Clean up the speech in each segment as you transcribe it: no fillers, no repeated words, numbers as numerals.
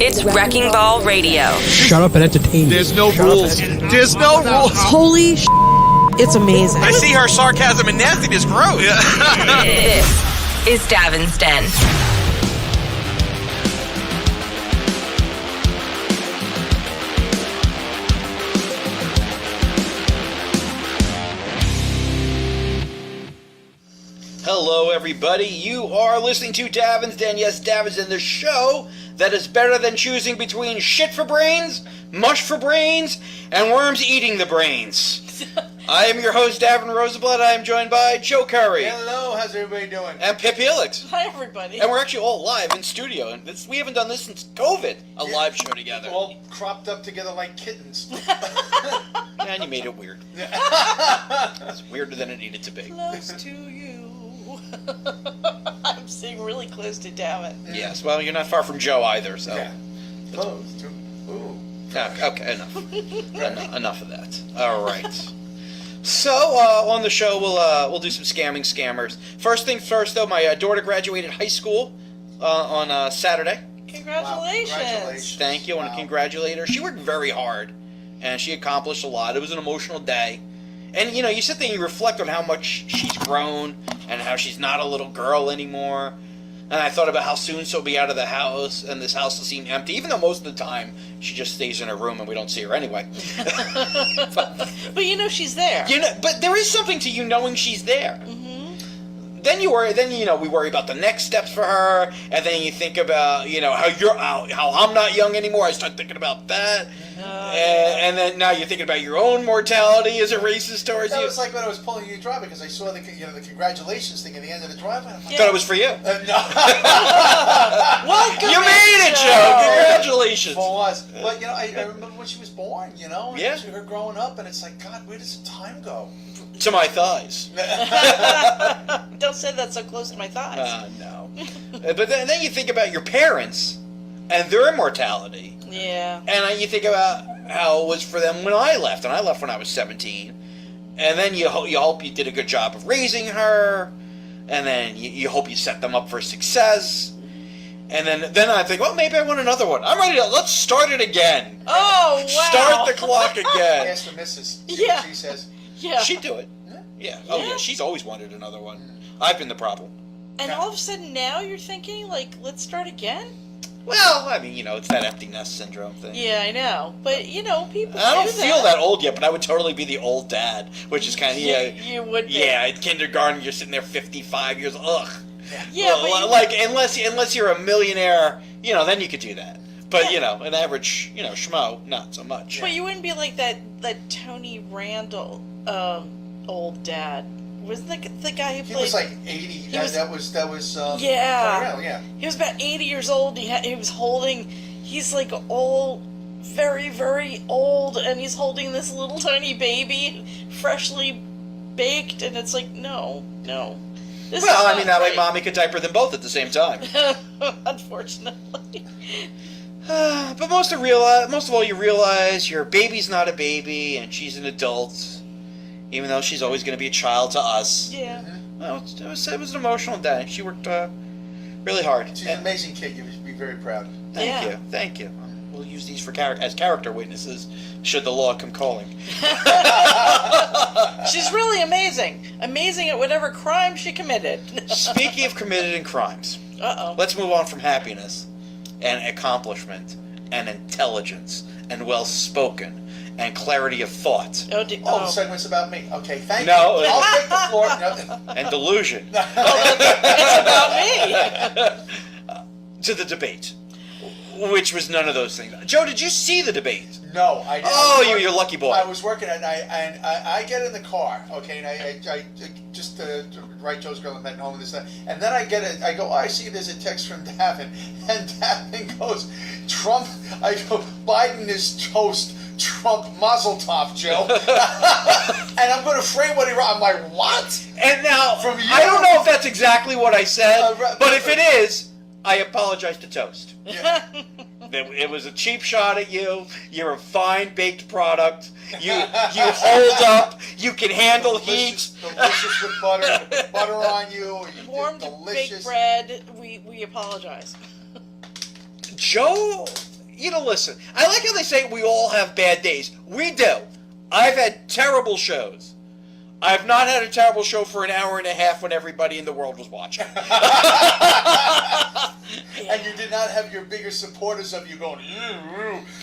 It's Wrecking Ball Radio. Shut up and entertain me. There's no rules. There's no rules. Holy sh**, it's amazing. I see her sarcasm and nastiness grow. This is Davin's Den. Hello, everybody. You are listening to Davin's Den. Yes, Davin's Den, the show that is better than choosing between shit for brains, mush for brains, and worms eating the brains. I am your host, Davin Rosenblatt. I am joined by Joe Curry. Hello, how's everybody doing? And Pip Helix. Hi, everybody. And we're actually all live in studio. And we haven't done this since COVID, a live show together. All cropped up together like kittens. And you made it weird. It's weirder than it needed to be. Close to you. I'm sitting really close to Davin. Yes, well, you're not far from Joe either, so. Yeah. Close to. Ooh. Okay, enough. Enough of that. All right. So on the show, we'll do some scammers. First thing first, though, my daughter graduated high school on Saturday. Congratulations. Wow, congratulations. Thank you. I want to congratulate her. She worked very hard, and she accomplished a lot. It was an emotional day. And, you know, you sit there and you reflect on how much she's grown and how she's not a little girl anymore. And I thought about how soon she'll be out of the house, and this house will seem empty, even though most of the time she just stays in her room and we don't see her anyway. But you know she's there. You know, but there is something to you knowing she's there. Mm-hmm. Then we worry about the next steps for her, and then you think about, how I'm not young anymore. I start thinking about that. And then now you're thinking about your own mortality as a racist towards you. That was like when I was pulling you driving because I saw the congratulations thing at the end of the driveway. I thought it was for you. No. Welcome, You made it, Joe! Congratulations! It was. But, I remember when she was born, and Yeah. her growing up, and it's like, God, where does the time go? To my thighs. Don't say that so close to my thighs. No. But then you think about your parents and their immortality. Yeah. And you think about how it was for them when I left. And I left when I was 17. And then you hope you did a good job of raising her. And then you hope you set them up for success. And then I think, well, maybe I want another one. I'm ready let's start it again. Oh, wow. Start the clock again. Ask the missus. Yeah. She says. Yeah. She'd do it. Yeah. Oh, yeah. She's always wanted another one. I've been the problem. And all of a sudden now you're thinking, let's start again? Well, I mean, it's that empty nest syndrome thing. Yeah, I know. But, people I don't do feel that old yet, but I would totally be the old dad, which is kind of, You would be. Yeah, at kindergarten, you're sitting there 55 years, ugh. Yeah, well, unless you're a millionaire, then you could do that. But, an average, schmo, not so much. But you wouldn't be like that Tony Randall old dad. Wasn't the guy who played... He was like 80. That was yeah. He was about 80 years old. He's like old, very, very old, and he's holding this little tiny baby, freshly baked, and it's like, no. That way mommy could diaper them both at the same time. Unfortunately. But most of all, you realize your baby's not a baby, and she's an adult, even though she's always going to be a child to us. Yeah. Well, it was an emotional day. She worked really hard. She's an amazing kid. You should be very proud. Thank you. We'll use these as character witnesses, should the law come calling. She's really amazing. Amazing at whatever crime she committed. Speaking of committed crimes, let's move on from happiness and accomplishment and intelligence and well-spoken and clarity of thought. The segment's about me. Okay, thank you. I'll take the floor. No. And delusion. It's about me. To the debate, which was none of those things. Joe, did you see the debate? No, I didn't. Oh, you're a lucky boy. I was working, and I get in the car, okay, and I just to write Joe's girl and met home and this, and then I go, I see there's a text from Davin, and Davin goes, Trump, I go, Biden is toast, Trump mazel tov, Joe. And I'm going to frame what he wrote. I'm like, what? And now, From you? I don't know if that's exactly what I said, but if it is, I apologize to Toast. Yeah. It was a cheap shot at you. You're a fine baked product. You hold up. You can handle heat. Delicious with butter on you. Warm delicious baked bread. We apologize. Joe listen. I like how they say we all have bad days. We do. I've had terrible shows. I've not had a terrible show for an hour and a half when everybody in the world was watching. And you did not have your bigger supporters of you going,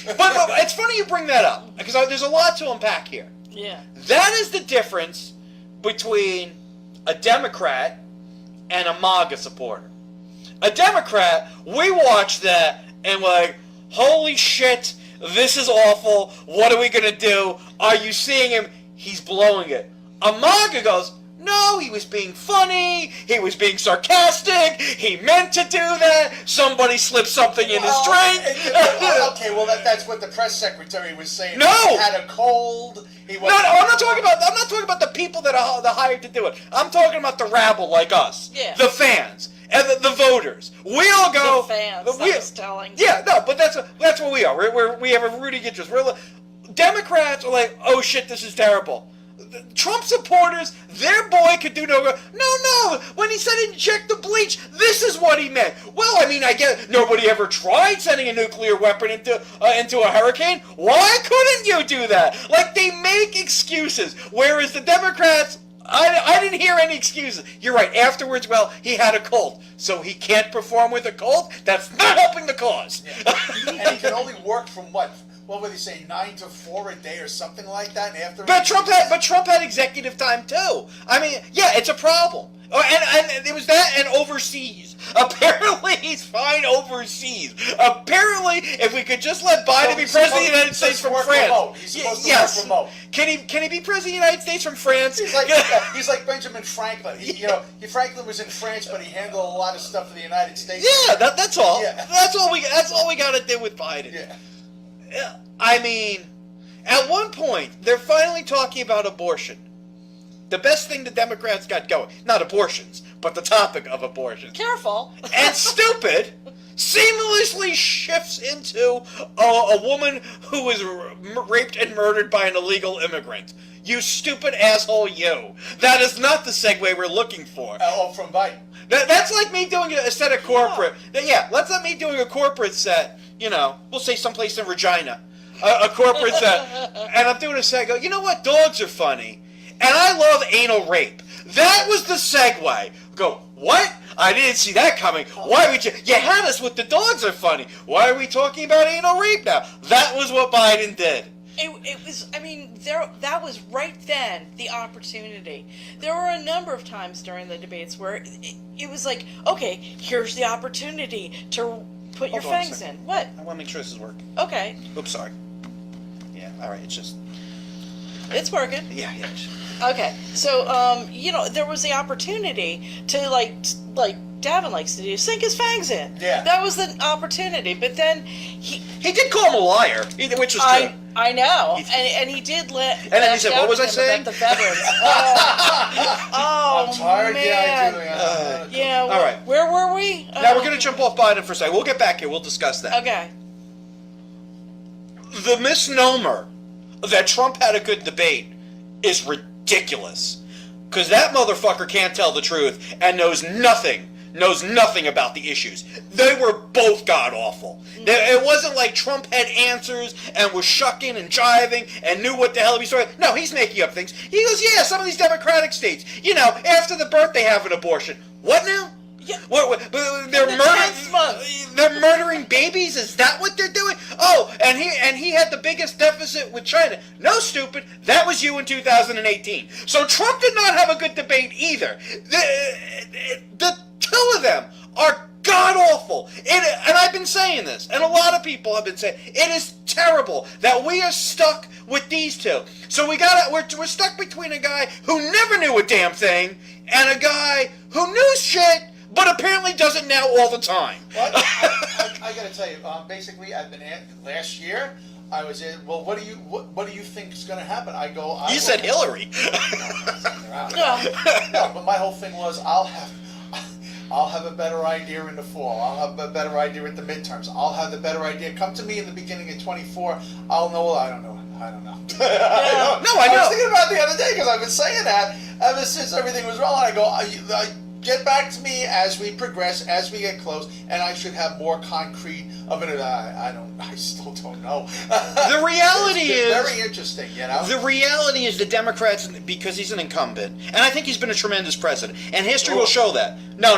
But it's funny you bring that up, because there's a lot to unpack here. Yeah. That is the difference between a Democrat and a MAGA supporter. A Democrat, we watch that and we're like, holy shit, this is awful. What are we going to do? Are you seeing him? He's blowing it. A MAGA goes, no, he was being funny. He was being sarcastic. He meant to do that. Somebody slipped something in his drink. Okay, well that's what the press secretary was saying. No! He had a cold. No, I'm not talking about the people that are hired to do it. I'm talking about the rabble like us. Yeah. The fans. And the voters. We all go. The fans, that was telling. Yeah, no, but that's what we are. We have a rooting interest. Democrats are like, oh shit, this is terrible. Trump supporters, their boy could do no. When he said inject the bleach, this is what he meant. Well, I mean, I get nobody ever tried sending a nuclear weapon into a hurricane. Why couldn't you do that? Like, they make excuses, whereas the Democrats, I didn't hear any excuses. You're right. Afterwards, well, he had a cold, so he can't perform with a cold. That's not helping the cause. Yeah. And he can only work from what would he say, 9 to 4 a day or something like that? And after But Trump had executive time too. I mean, yeah, it's a problem. Oh, and it was that and overseas. Apparently, he's fine overseas. Apparently, if we could just let Biden be president of the United States from France. He's supposed to work remote. Can he be president of the United States from France? He's like Benjamin Franklin. Franklin was in France, but he handled a lot of stuff for the United States. Yeah, that's all. Yeah. That's all we got to do with Biden. Yeah. I mean, at one point, they're finally talking about abortion. The best thing the Democrats got going, not abortions, but the topic of abortion. Careful. And stupid seamlessly shifts into a woman who was raped and murdered by an illegal immigrant. You stupid asshole, you. That is not the segue we're looking for. From Biden. That's like me doing a set of corporate. Yeah, let's let me doing a corporate set. We'll say someplace in Regina, a corporate set, and I'm doing a set. I go, you know what? Dogs are funny, and I love anal rape. That was the segue. Go, what? I didn't see that coming. Why would you? You had us with the dogs are funny. Why are we talking about anal rape now? That was what Biden did. It was, I mean, that was right then the opportunity. There were a number of times during the debates where it was like, okay, here's the opportunity to put your fangs in. What? I want to make sure this is working. Okay. Oops, sorry. Yeah, all right, it's just... It's working. Yeah. Okay, so, there was the opportunity to, like Davin likes to do, sink his fangs in. Yeah. That was the opportunity, but then he did call him a liar, which was good. I know, and he did let. And then he said, "What was I saying?" About the veterans. I'm tired. Man. Yeah. All right. Where were we? Now we're going to jump off Biden for a second. We'll get back here. We'll discuss that. Okay. The misnomer that Trump had a good debate is ridiculous, because that motherfucker can't tell the truth and knows nothing about the issues. They were both god-awful. It wasn't like Trump had answers and was shucking and jiving and knew what the hell he was doing. No, he's making up things. He goes, yeah, some of these Democratic states, after the birth they have an abortion. What now? Yeah. What they're murdering babies? Is that what they're doing? Oh, and he had the biggest deficit with China. No, stupid. That was you in 2018. So Trump did not have a good debate either. The two of them are god-awful. And I've been saying this, and a lot of people have been saying, it is terrible that we are stuck with these two. So we're stuck between a guy who never knew a damn thing and a guy who knew shit, but apparently doesn't now all the time. Well, I got to tell you, basically, I've been last year. I was in. Well, what do you think is going to happen? I go. You said Hillary. No, but my whole thing was I'll have a better idea in the fall. I'll have a better idea at the midterms. I'll have the better idea. Come to me in the beginning of 24. I'll know. I don't know. No, I know. I was thinking about it the other day because I've been saying that ever since everything was rolling. I go. get back to me as we progress, as we get close, and I should have more concrete of it. I still don't know. The reality is very interesting, you know. The reality is the Democrats, because he's an incumbent, and I think he's been a tremendous president, and history will show that. No,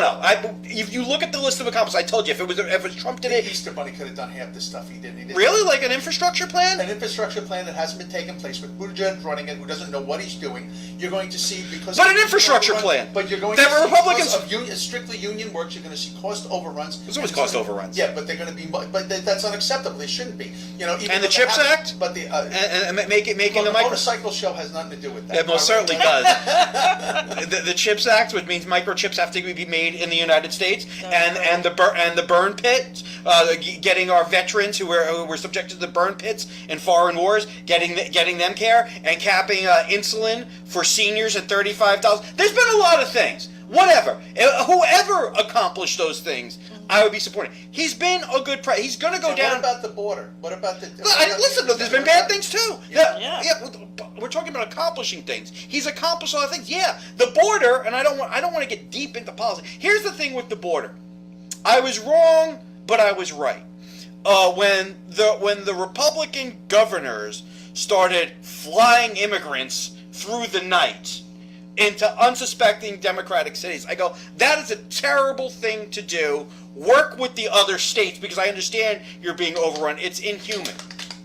if you look at the list of accomplishments, I told you, if it was Trump did it, the Easter Bunny could have done half the stuff he didn't. Really, like an infrastructure plan? An infrastructure plan that hasn't been taking place with Buttigieg running it, who doesn't know what he's doing. You're going to see because. But an infrastructure plan. But you're going that to see Republicans because of strictly union works. You're going to see cost overruns. There's always cost overruns. Yeah, but they're going to be. But that's unacceptable. They shouldn't be. You know. Even and the CHIPS Act. But the and making the the motorcycle show has nothing to do with that. It most certainly does. the CHIPS Act, which means microchips have to be made in the United States, and the burn pit, getting our veterans who were subjected to the burn pits in foreign wars, getting them care, and capping insulin for seniors at $35. There's been a lot of things. Whatever. Whoever accomplished those things, I would be supporting. He's been a good president. He's going to go down. What about the border? What about the... Listen, there's been bad things too. Yeah. We're talking about accomplishing things. He's accomplished a lot of things. Yeah, the border, and I don't want to get deep into politics. Here's the thing with the border. I was wrong, but I was right. When the Republican governors started flying immigrants through the night into unsuspecting Democratic cities, I go, that is a terrible thing to do. Work with the other states, because I understand you're being overrun. It's inhuman.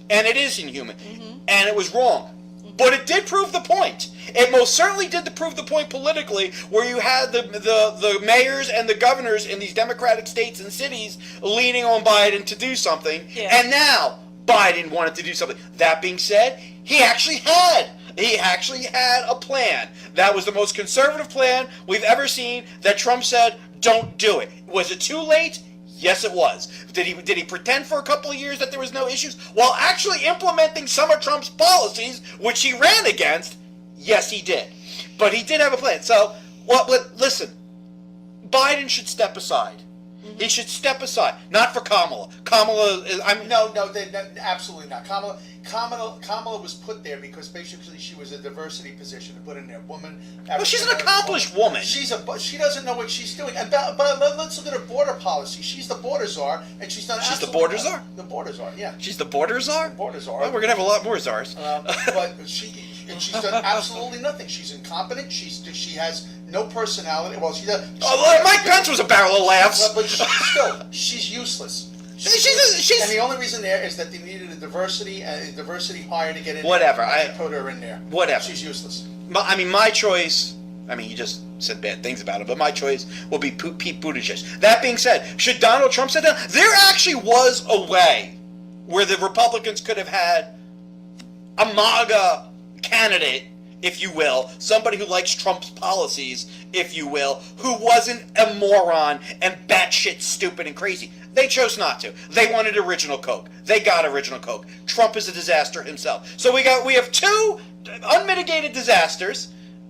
And it is inhuman. Mm-hmm. And it was wrong. But it did prove the point. It most certainly did prove the point politically, where you had the mayors and the governors in these Democratic states and cities leaning on Biden to do something. Yeah. And now Biden wanted to do something. That being said, he actually had a plan. That was the most conservative plan we've ever seen, that Trump said, don't do it. Was it too late? Yes, it was. Did he pretend for a couple of years that there was no issues while actually implementing some of Trump's policies, which he ran against? Yes, he did. But he did have a plan. So, listen, Biden should step aside. Mm-hmm. He should step aside. Not for Kamala. Kamala is... No, absolutely not. Kamala was put there because basically she was a diversity position to put in there. Woman. Well, she's an accomplished woman. She doesn't know what she's doing. But let's look at her border policy. She's the border czar, and she's done. She's the border czar. The border czar, yeah. She's the border czar. The border czar. Well, we're gonna have a lot more czars. But she's done absolutely nothing. She's incompetent. She has no personality. Well, she does. Mike Pence was a barrel of laughs. But she's useless. She's and the only reason there is that they needed a diversity hire to get in. Whatever. I put her in there. Whatever. She's useless. My choice. You just said bad things about it, but my choice will be Pete Buttigieg. That being said, should Donald Trump sit down? There actually was a way where the Republicans could have had a MAGA candidate, if you will, somebody who likes Trump's policies, if you will, who wasn't a moron and batshit stupid and crazy. They chose not to. They wanted original Coke. They got original Coke. Trump is a disaster himself. So we have two unmitigated disasters,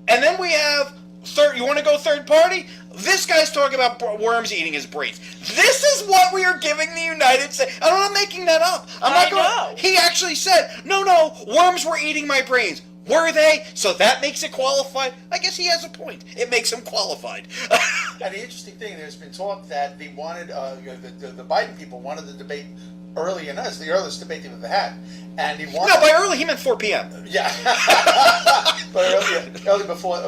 and then we have third. You want to go third party? This guy's talking about worms eating his brains. This is what we are giving the United States. I'm not making that up. I know. He actually said, no, worms were eating my brains. Were they? So that makes it qualified? I guess he has a point. It makes him qualified. And the interesting thing, there's been talk that they wanted, the Biden people wanted the debate early in us, the earliest debate they've ever had. And he wanted... No, by early he meant 4 p.m. Yeah. But early before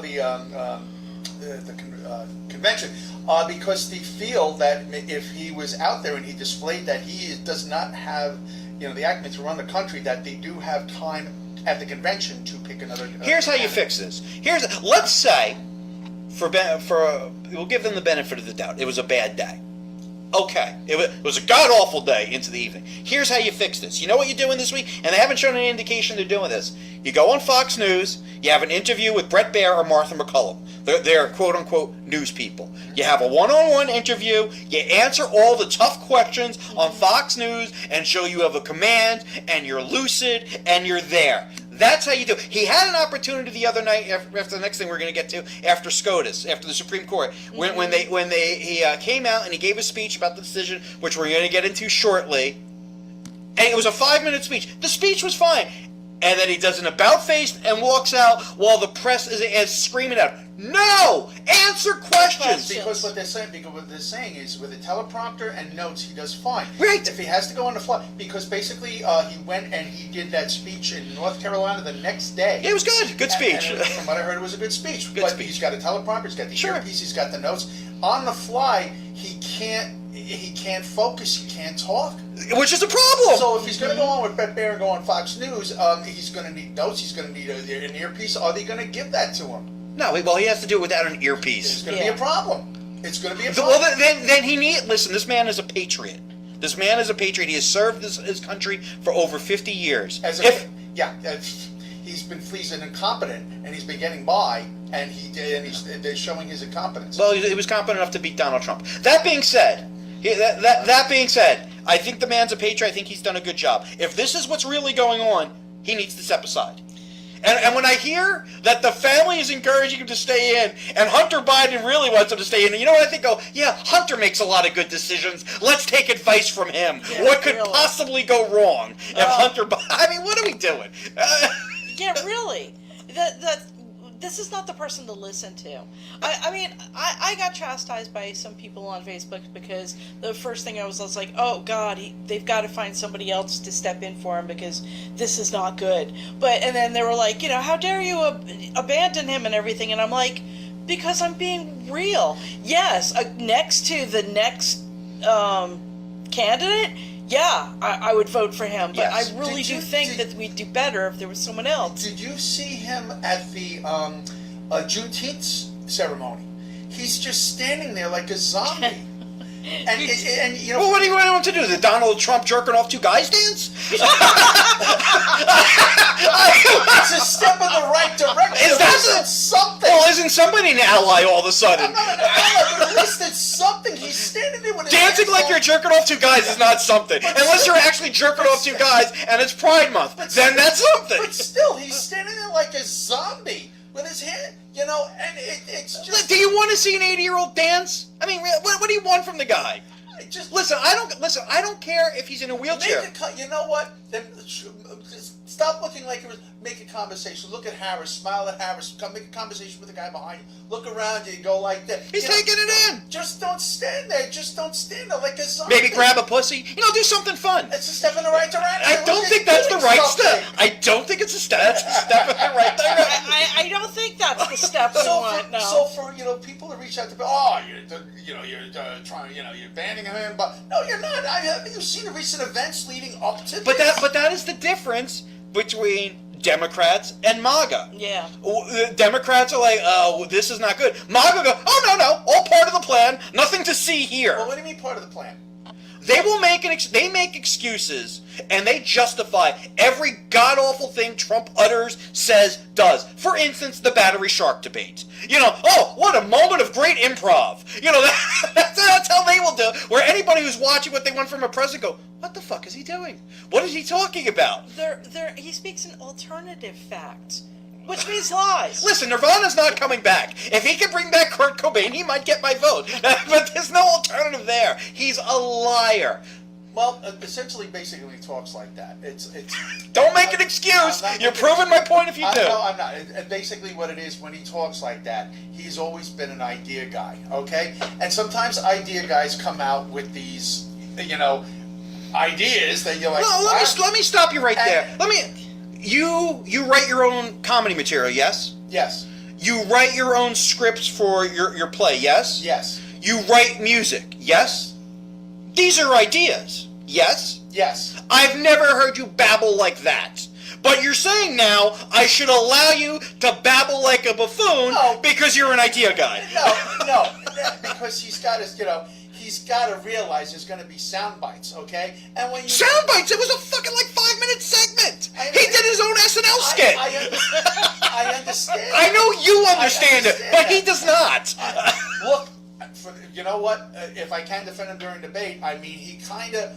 the convention, because they feel that if he was out there and he displayed that he does not have, the acumen to run the country, that they do have time at the convention to pick another. Here's how you fix this. Let's say, we'll give them the benefit of the doubt. It was a bad day. Okay, it was a god-awful day into the evening. Here's how you fix this. You know what you're doing this week? And they haven't shown any indication they're doing this. You go on Fox News, you have an interview with Brett Baer or Martha McCullum. They're quote-unquote news people. You have a one-on-one interview, you answer all the tough questions on Fox News and show you have a command, and you're lucid, and you're there. That's how you do it. He had an opportunity the other night, after the next thing we're going to get to, after SCOTUS, after the Supreme Court, when he came out and he gave a speech about the decision, which we're going to get into shortly, and it was a 5-minute speech. The speech was fine. and then he does an about-face and walks out while the press is screaming out, "No! Answer questions!" Because what they're saying is, with a teleprompter and notes, he does fine. Right. If he has to go on the fly, because basically he went and he did that speech in North Carolina the next day. It was good. Good speech. And from what I heard, it was a good speech. Good but speech. He's got a teleprompter, he's got the Sure. earpiece, he's got the notes. On the fly, he can't focus, he can't talk. Which is a problem. So if he's going to go on with Brett Baer and go on Fox News, he's going to need notes, he's going to need an earpiece. Are they going to give that to him? No, well, he has to do it without an It's earpiece. going to be a problem. It's going to be a problem. Well, then he need. Listen, this man is a patriot. This man is a patriot. He has served his country for over 50 years. He's been incompetent, and he's been getting by, and they're showing his incompetence. Well, he was competent enough to beat Donald Trump. That being said, that being said, I think the man's a patriot. I think he's done a good job. If this is what's really going on, he needs to step aside. And when I hear that the family is encouraging him to stay in, and Hunter Biden really wants him to stay in, you know what I think? Oh, yeah, Hunter makes a lot of good decisions. Let's take advice from him. Yeah, what could really. possibly go wrong if Hunter Biden... I mean, what are we doing? Yeah, really. This is not the person to listen to. I got chastised by some people on Facebook because the first thing I was like, oh God, they've got to find somebody else to step in for him because this is not good. And then they were like, how dare you abandon him and everything? And I'm like, because I'm being real. Yes, next to the next candidate. Yeah, I would vote for him, but Yes. I really do think that we'd do better if there was someone else. Did you see him at the Juneteenth ceremony? He's just standing there like a zombie. And Well, what do you want him to do? The Donald Trump jerking off two guys dance? it's a step in the right direction. Is that It's something? Well, isn't somebody an ally all of a sudden? I'm not an ally, but at least it's something. He's standing there with his Dancing hands like up. you're jerking off two guys is not something. Unless you're actually jerking off two guys and it's Pride Month. Then that's something. But still, he's standing there like a zombie with his hand, and it's just... Do you want to see an 80-year-old dance? I mean, what do you want from the guy? Listen, I don't care if he's in a wheelchair. You know what? Then just stop looking like it was. Make a conversation. Look at Harris. Smile at Harris. Come make a conversation with the guy behind you. Look around you. Go like that. He's taking it in. Just don't stand there. Just don't stand there like a zombie. Maybe grab a pussy. Do something fun. It's a step in the right direction. I don't think that's the right step. I don't think it's a step. That's a step in the right direction. I don't think that's the step we want. No. So for people to reach out to, you're trying, you're banning him, but no, you're not. Have you seen the recent events leading up to this? But that is the difference between Democrats and MAGA. Yeah. Democrats are like, oh, this is not good. MAGA go, oh, no, all part of the plan. Nothing to see here. Well, what do you mean part of the plan? They will make they make excuses and they justify every god awful thing Trump utters, says, does. For instance, the battery shark debate. Oh, what a moment of great improv. That's how they will do it. Where anybody who's watching what they want from a president go, what the fuck is he doing? What is he talking about? He speaks an alternative fact, which means lies. Listen, Nirvana's not coming back. If he can bring back Kurt Cobain, he might get my vote. But there's no alternative there. He's a liar. Well, essentially, basically, when he talks like that, it's. Don't make an excuse. You're proving my point if you do. No, I'm not. Basically, what it is when he talks like that, he's always been an idea guy. Okay, and sometimes idea guys come out with these, ideas that you're like. No, let me stop you right there. You write your own comedy material, yes? Yes. You write your own scripts for your play, yes? Yes. You write music, yes? These are ideas, yes? Yes. I've never heard you babble like that. But you're saying now I should allow you to babble like a buffoon because you're an idea guy. No, because he's got to, he's got to realize there's going to be sound bites, okay? And when you sound bites, it was a fucking 5-minute segment. He did his own SNL skit. I understand. I know you understand it, but he does not. Look, you know what? If I can defend him during debate, I mean, he kind of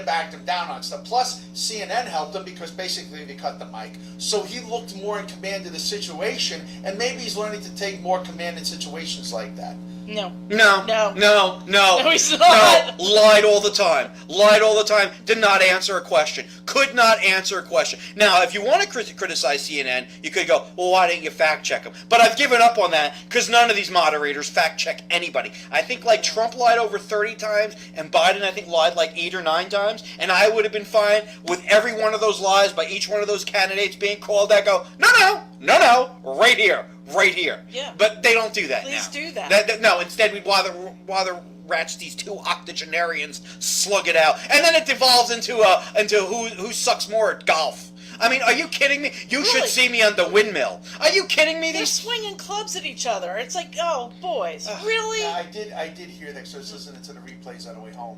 backed him down on stuff. Plus, CNN helped him because basically they cut the mic. So he looked more in command of the situation, and maybe he's learning to take more command in situations like that. No. No. No. No. No. No, he's not. No. Lied all the time. Lied all the time. Did not answer a question. Could not answer a question. Now, if you want to criticize CNN, you could go, well, why didn't you fact check them? But I've given up on that because none of these moderators fact check anybody. I think like Trump lied over 30 times and Biden, I think, lied like 8 or 9 times. And I would have been fine with every one of those lies by each one of those candidates being called. I go, no, right here. Right here. Yeah. But they don't do that now. Please do that. No, instead we'd rather rats these 2 octogenarians slug it out. And then it devolves into who sucks more at golf. I mean, are you kidding me? You should see me on the windmill. Are you kidding me? They're swinging clubs at each other. It's like, oh, boys, really? Yeah, I did hear that. So I was listening to the replays on the way home,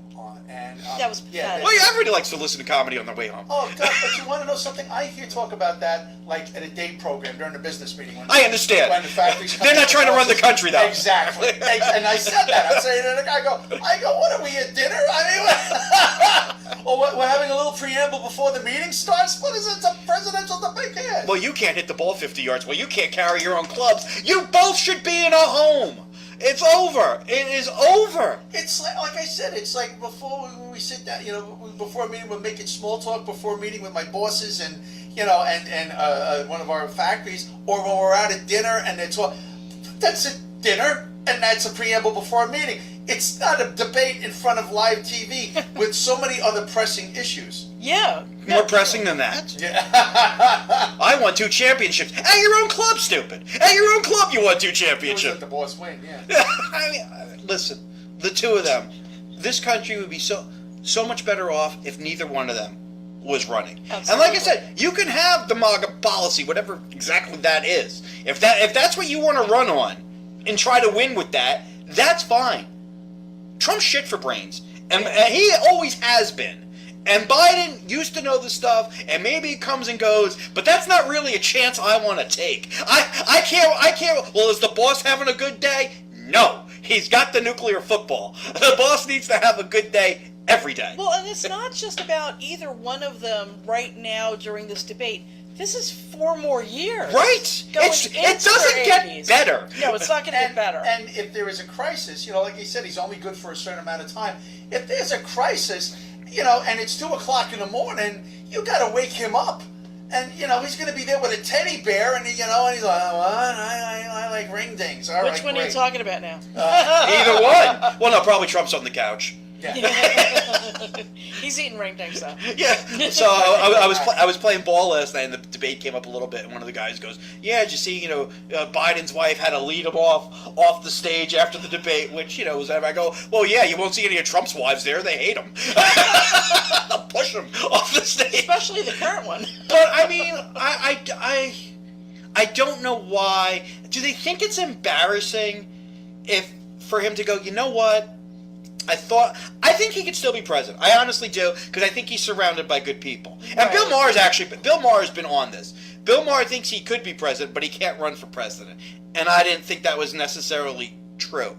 and that was pathetic. Well, yeah, everybody likes to listen to comedy on their way home. Oh God! But you want to know something? I hear talk about that like at a date program during a bubusiness meeting. When I understand. When the factories come They're not trying to run the country, though. Exactly. And I said that. I'm saying to the guy, I go, what are we at dinner? I mean, or we're having a little preamble before the meeting starts. What is it? It's a presidential debate. Yeah. Well, you can't hit the ball 50 yards. Well, you can't carry your own clubs. You both should be in a home. It's over. It is over. It's like I said. It's like before we sit down. You know, before a meeting, we're making small talk before a meeting with my bosses and one of our factories, or when we're out at dinner and it's all. That's a dinner, and that's a preamble before a meeting. It's not a debate in front of live TV with so many other pressing issues. Yeah. More pressing than that? Yeah. I won 2 championships. At your own club, stupid. At your own club, you won 2 championships. Let the boss win, yeah. I mean, listen, the 2 of them, this country would be so much better off if neither one of them was running. Absolutely. And like I said, you can have the MAGA policy, whatever exactly that is. If that's what you want to run on and try to win with that, that's fine. Trump's shit for brains, and he always has been. And Biden used to know the stuff, and maybe it comes and goes, but that's not really a chance I want to take. I can't. Well, is the boss having a good day? No, he's got the nuclear football. The boss needs to have a good day every day. Well, and it's not just about either one of them right now during this debate. This is 4 more years. Right. It doesn't get better. No, it's not going to get better. And if there is a crisis, like he said, he's only good for a certain amount of time. If there's a crisis, and it's 2 o'clock in the morning, you got to wake him up. And, he's going to be there with a teddy bear, and, he's like, what? I like ring dings. All right, Which one are you great. talking about now? Either one. Well, no, probably Trump's on the couch. Yeah. He's eating ring dings, though. Yeah. So I was playing ball last night, and the debate came up a little bit, and one of the guys goes, "Yeah, did you see? Biden's wife had to lead him off the stage after the debate, which was." I go, "Well, yeah, you won't see any of Trump's wives there. They hate him. They'll push him off the stage, especially the current one." But I mean, I don't know why. Do they think it's embarrassing for him to go? You know what? I think he could still be president. I honestly do, because I think he's surrounded by good people. And right. Bill Maher's been on this. Bill Maher thinks he could be president, but he can't run for president. And I didn't think that was necessarily true.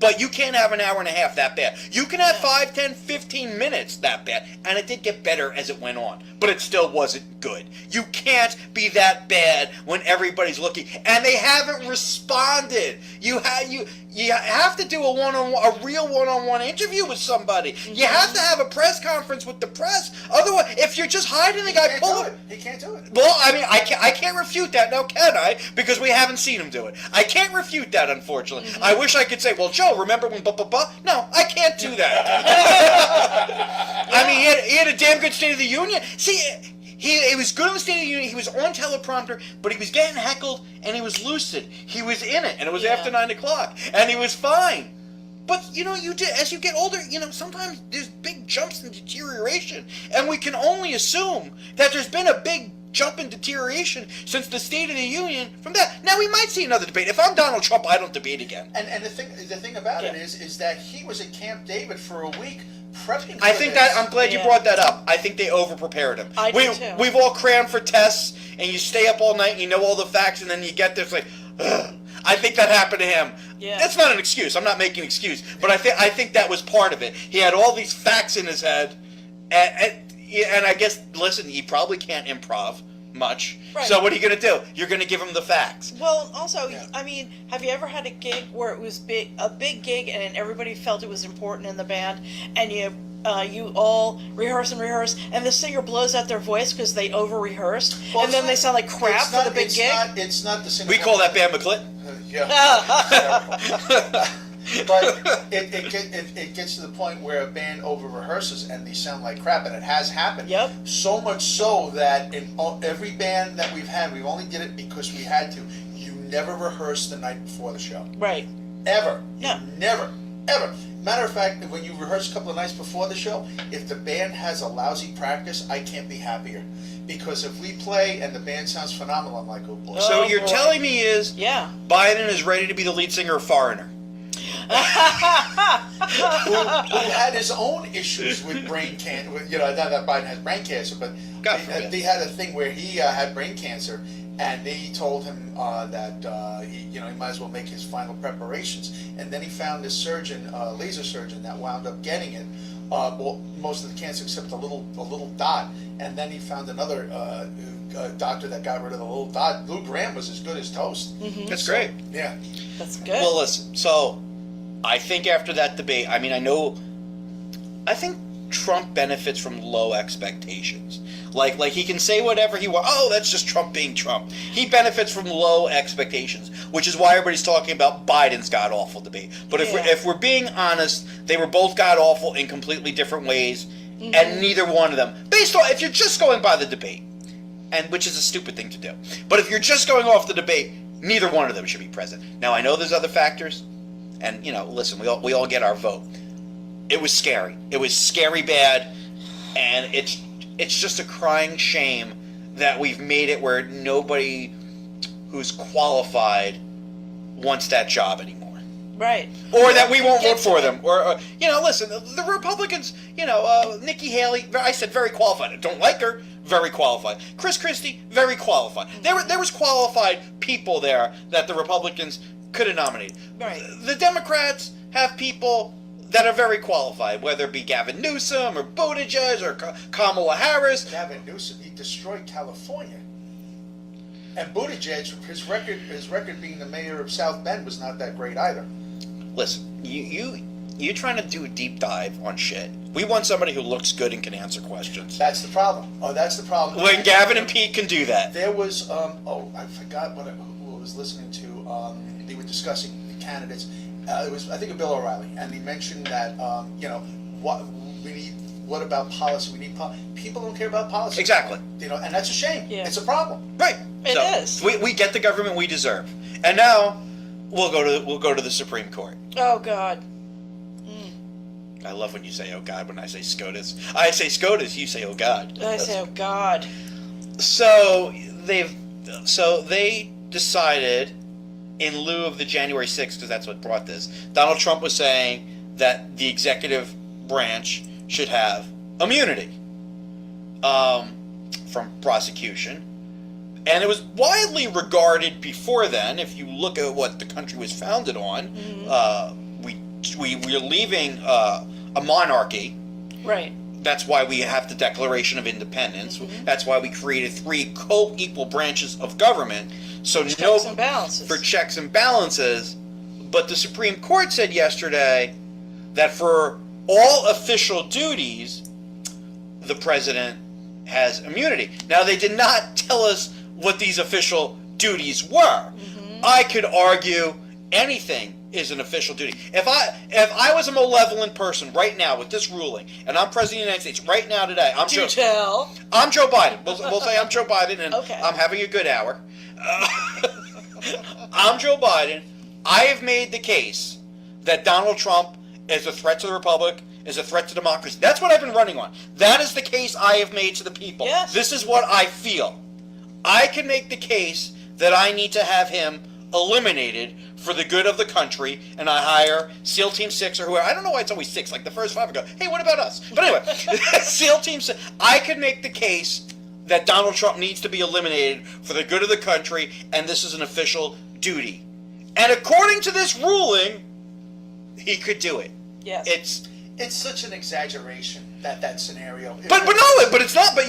But you can't have an hour and a half that bad. You can have 5, 10, 15 minutes that bad. And it did get better as it went on. But it still wasn't good. You can't be that bad when everybody's looking. And they haven't responded. You have to do a real one-on-one interview with somebody. Mm-hmm. You have to have a press conference with the press. Otherwise, if you're just hiding the guy, He can't do it. Well, I mean, I can't refute that now, can I? Because we haven't seen him do it. I can't refute that, unfortunately. Mm-hmm. I wish I could say, well, Joe, remember when No, I can't do that. I mean, he had a damn good State of the Union. See, he was good on the State of the Union. He was on teleprompter, but he was getting heckled, and he was lucid. He was in it, and it was after 9 o'clock, and he was fine. But, as you get older, sometimes there's big jumps in deterioration, and we can only assume that there's been a big jump in deterioration since the State of the Union from that. Now, we might see another debate. If I'm Donald Trump, I don't debate again. And the thing about it is that he was at Camp David for a week prepping for I'm glad you brought that up. I think they over-prepared him. I do too. We've all crammed for tests, and you stay up all night, and you know all the facts, and then you get there, it's like, ugh. I think that happened to him. Yeah. That's not an excuse. I'm not making an excuse. But I think that was part of it. He had all these facts in his head, and I guess, listen, he probably can't improv. much. Right. So what are you going to do? You're going to give them the facts. Well, also, Yeah. I mean, have you ever had a gig where it was a big gig, and everybody felt it was important in the band, and you all rehearse, and the singer blows out their voice because they over-rehearsed, Well, and then they sound like crap for the big gig? It's not the singer. We call that band McClit. Yeah. But it gets to the point where a band over rehearses and they sound like crap, and it has happened. Yep. So much so that in every band that we've had, we only did it because we had to. You never rehearse the night before the show. Right. Ever. No. You never. Ever. Matter of fact, when you rehearse a couple of nights before the show, if the band has a lousy practice, I can't be happier. Because if we play and the band sounds phenomenal, I'm like, oh boy. So Oh, you're boy. telling me is Yeah. Biden is ready to be the lead singer of Foreigner. who had his own issues with brain cancer. Not that Biden has brain cancer, but God forbid. they had a thing where he had brain cancer, and they told him that he might as well make his final preparations. And then he found this surgeon, laser surgeon, that wound up getting it. Well, most of the cancer except a little dot. And then he found another doctor that got rid of the little dot. Lou Graham was as good as toast. Mm-hmm. That's great. Yeah. That's good. Well, listen. So I think after that debate, I think Trump benefits from low expectations. Like he can say whatever he wants. Oh, that's just Trump being Trump. He benefits from low expectations, which is why everybody's talking about Biden's god-awful debate. But if we're being honest, they were both god-awful in completely different ways, and neither one of them, based on, if you're just going by the debate, and which is a stupid thing to do, but if you're just going off the debate, neither one of them should be president. Now, I know there's other factors, and, listen, we all get our vote. It was scary. It was scary bad, and it's just a crying shame that we've made it where nobody who's qualified wants that job anymore. right. Or that we won't vote for them. Or, listen, the Republicans, Nikki Haley, I said very qualified. I don't like her, very qualified. Chris Christie, very qualified. There was qualified people there that the Republicans could have nominated. Right. The Democrats have people that are very qualified, whether it be Gavin Newsom or Buttigieg or Kamala Harris. Gavin Newsom, he destroyed California. And Buttigieg, his record being the mayor of South Bend was not that great either. Listen, you trying to do a deep dive on shit. We want somebody who looks good and can answer questions. That's the problem. That's the problem. When Gavin and Pete can do that. There was, I forgot who I was listening to. They were discussing the candidates. It was, I think, Bill O'Reilly, and he mentioned that, what about policy? We need people don't care about policy. Exactly. And that's a shame. Yeah. It's a problem. Right. It is. We get the government we deserve. And now we'll go to the Supreme Court. Oh, God. I love when you say "oh God" when I say SCOTUS. I say SCOTUS, you say "oh God." I say, oh, God. So they decided, in lieu of the January 6th, because that's what brought this, Donald Trump was saying that the executive branch should have immunity from prosecution. And it was widely regarded before then, if you look at what the country was founded on, we're leaving a monarchy. Right. That's why we have the Declaration of Independence. That's why we created 3 co-equal branches of government. So Checks and balances. for checks and balances. But the Supreme Court said yesterday that for all official duties, the president has immunity. Now, they did not tell us what these official duties were. I could argue anything is an official duty. If I was a malevolent person right now with this ruling, and I'm president of the United States right now today, I'm Joe Biden. We'll say I'm Joe Biden, and Okay. I'm having a good hour. I'm Joe Biden. I have made the case that Donald Trump is a threat to the republic, is a threat to democracy. That's what I've been running on. That is the case I have made to the people. Yes. This is what I feel. I can make the case that I need to have him eliminated for the good of the country, and I hire SEAL Team 6 or whoever. I don't know why it's always 6. Like the first 5 I go, hey, what about us? But anyway, SEAL Team 6. I could make the case that Donald Trump needs to be eliminated for the good of the country, and this is an official duty. And according to this ruling, he could do it. Yes. It's such an exaggeration that scenario. But it's not. But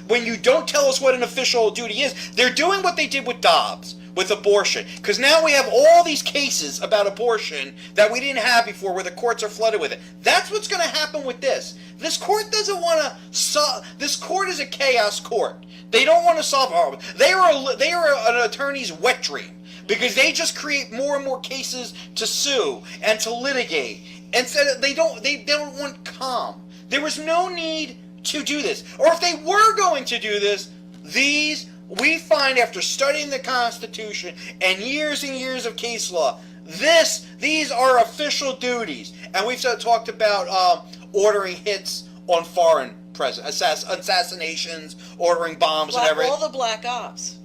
when you don't tell us what an official duty is, they're doing what they did with Dobbs, with abortion. Because now we have all these cases about abortion that we didn't have before, where the courts are flooded with it. That's what's going to happen with this. This court doesn't want to solve. This court is a chaos court. They don't want to solve problems. They are an attorney's wet dream, because they just create more and more cases to sue and to litigate. Instead, they don't want calm. There was no need to do this. Or if they were going to do this, we find, after studying the Constitution and years of case law, these are official duties. And we've talked about ordering hits on foreign presidents, assassinations, ordering bombs, and everything. All the black ops.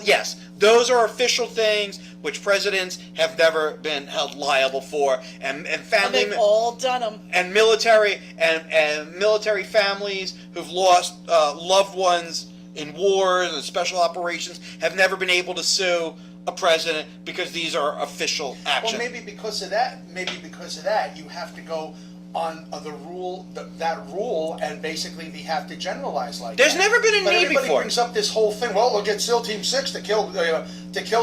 Yes, those are official things which presidents have never been held liable for, and family. And they've all done them. And military families who've lost loved ones in wars and special operations have never been able to sue a president, because these are official actions. Well, maybe because of that, you have to go on the rule, that rule, and basically they have to generalize like There's that. never been a But need everybody before. brings up this whole thing. Well, we'll get SEAL Team 6 to kill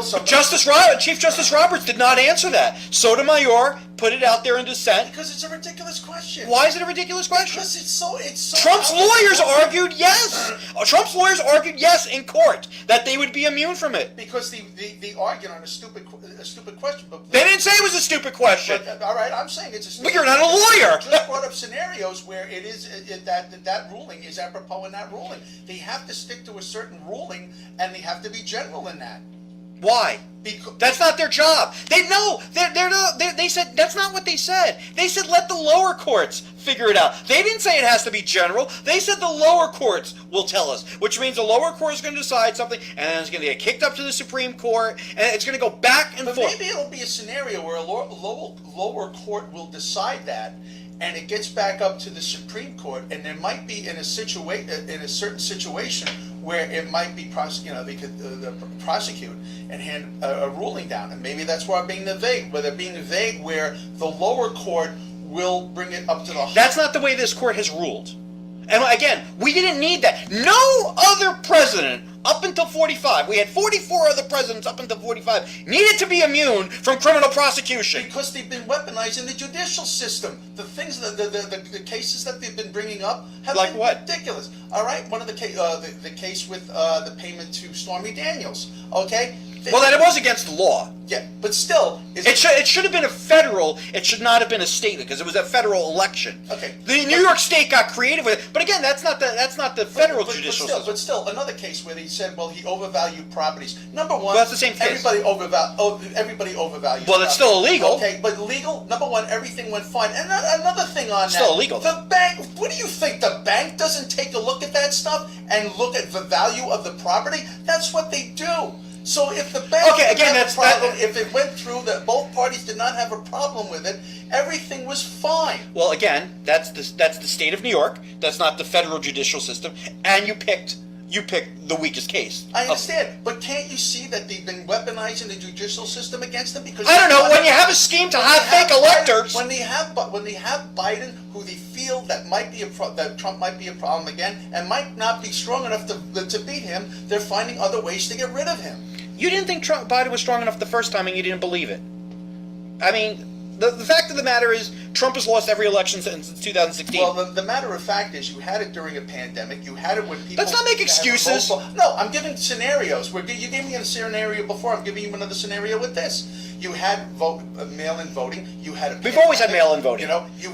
somebody. Chief Justice Roberts did not answer that. Sotomayor put it out there in dissent. Because it's a ridiculous question. Why is it a ridiculous question? Because it's so. Trump's lawyers argued yes. Trump's lawyers argued yes in court, that they would be immune from it. Because they argued on a stupid question. But They didn't say it was a stupid question. But, all right, I'm saying it's a stupid. But you're not a lawyer. Just brought up scenarios where that ruling is apropos in that ruling. They have to stick to a certain ruling, and they have to be general in that. Why? Because That's not their job. They said that's not what they said. They said let the lower courts figure it out. They didn't say it has to be general. They said the lower courts will tell us, which means the lower court is going to decide something, and then it's going to get kicked up to the Supreme Court, and it's going to go back and But forth. maybe it'll be a scenario where a lower court will decide that, and it gets back up to the Supreme Court, and there might be in a certain situation where it might be they could prosecute and hand a ruling down, and maybe that's why they're being vague, where the lower court will bring it up to the. That's not the way this court has ruled. And again, we didn't need that. No other president up until 45, we had 44 other presidents up until 45, needed to be immune from criminal prosecution. Because they've been weaponizing the judicial system. The things, the cases that they've been bringing up have Like been what? ridiculous. All right, one of the case with the payment to Stormy Daniels. Okay. Well, that it was against the law. Yeah, but still, It should have been a federal. It should not have been a state, because it was a federal election. Okay. The New York State got creative with it, but again, that's not the federal judicial system. But still, another case where they said, well, he overvalued properties. Number one, Well, that's the same case. Everybody overvalues. Well, it's still illegal. Okay, but legal. Number one, everything went fine. And another thing on It's that, still illegal. The bank. What do you think? The bank doesn't take a look at that stuff and look at the value of the property? That's what they do. So if the bank if it went through that both parties did not have a problem with it, everything was fine. Well, again, that's the state of New York. That's not the federal judicial system, and you picked the weakest case. I understand, but can't you see that they've been weaponizing the judicial system against them? Because I don't know. When you have a scheme to have fake electors, when they have Biden, who they feel that Trump might be a problem again, and might not be strong enough to beat him, they're finding other ways to get rid of him. you didn't think Biden was strong enough the first time, and you didn't believe it. I mean, the fact of the matter is, Trump has lost every election since 2016. Well, the matter of fact is, you had it during a pandemic. You had it when people. Let's not make excuses. No, I'm giving scenarios. You gave me a scenario before. I'm giving you another scenario with this. You had mail-in voting. You had. We've always had mail-in voting.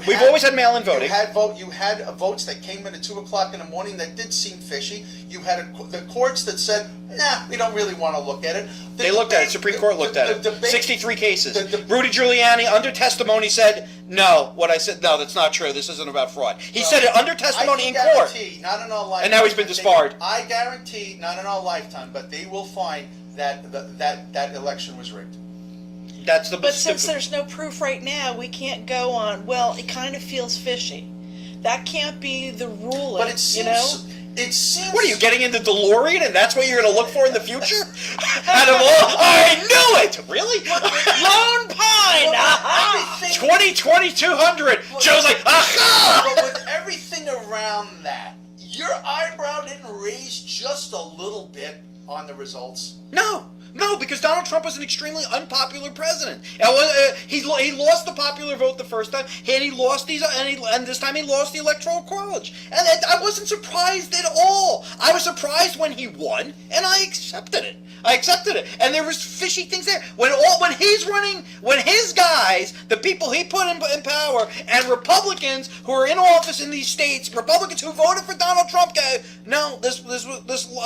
We've always had mail-in voting. You had votes that came in at 2:00 in the morning that did seem fishy. You had the courts that said, "Nah, we don't really want to look at it." They looked at it. Supreme Court looked at it. 63 cases. Rudy Giuliani, under testimony, said, no, what I said, no, that's not true. This isn't about fraud. He said it under testimony in court. Not in our lifetime. And now he's been disbarred. I guarantee, not in our lifetime, but they will find that that election was rigged. But since there's no proof right now, we can't go on, well, it kind of feels fishy. That can't be the ruling, But it seems, It seems. What are you getting into DeLorean, and that's what you're going to look for in the future? Out of all, I knew it. Really? Lone Pine. Everything. 2020 200. Joe's like, aha! But with everything around that, your eyebrow didn't raise just a little bit on the results. No, because Donald Trump was an extremely unpopular president. He lost the popular vote the first time, and he lost and this time he lost the Electoral College. And I wasn't surprised at all. I was surprised when he won, and I accepted it. And there was fishy things there. When he's running, when his guys, the people he put in power, and Republicans who are in office in these states, Republicans who voted for Donald Trump, go, no, this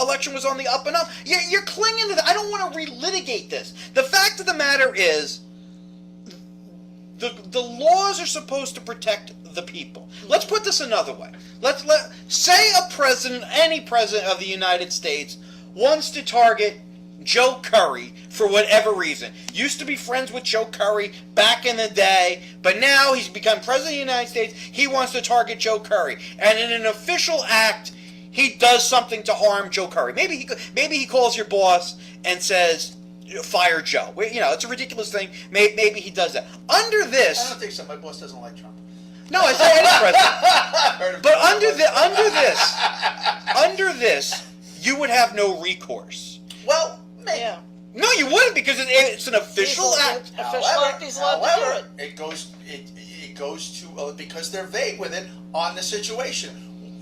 election was on the up and up. You're clinging to that. I don't want to relitigate this. The fact of the matter is, the laws are supposed to protect the people. Let's put this another way. Say any president of the United States wants to target Joe Curry for whatever reason. Used to be friends with Joe Curry back in the day, but now he's become president of the United States. He wants to target Joe Curry, and in an official act, he does something to harm Joe Curry. Maybe he calls your boss and says, fire Joe. It's a ridiculous thing. Maybe he does that. Under this, I don't think so. My boss doesn't like Trump. No, I say any president. But under this, you would have no recourse. Well, maybe. Yeah. No, you wouldn't, because it's an official act. He's allowed to do it. It goes to because they're vague with it on the situation,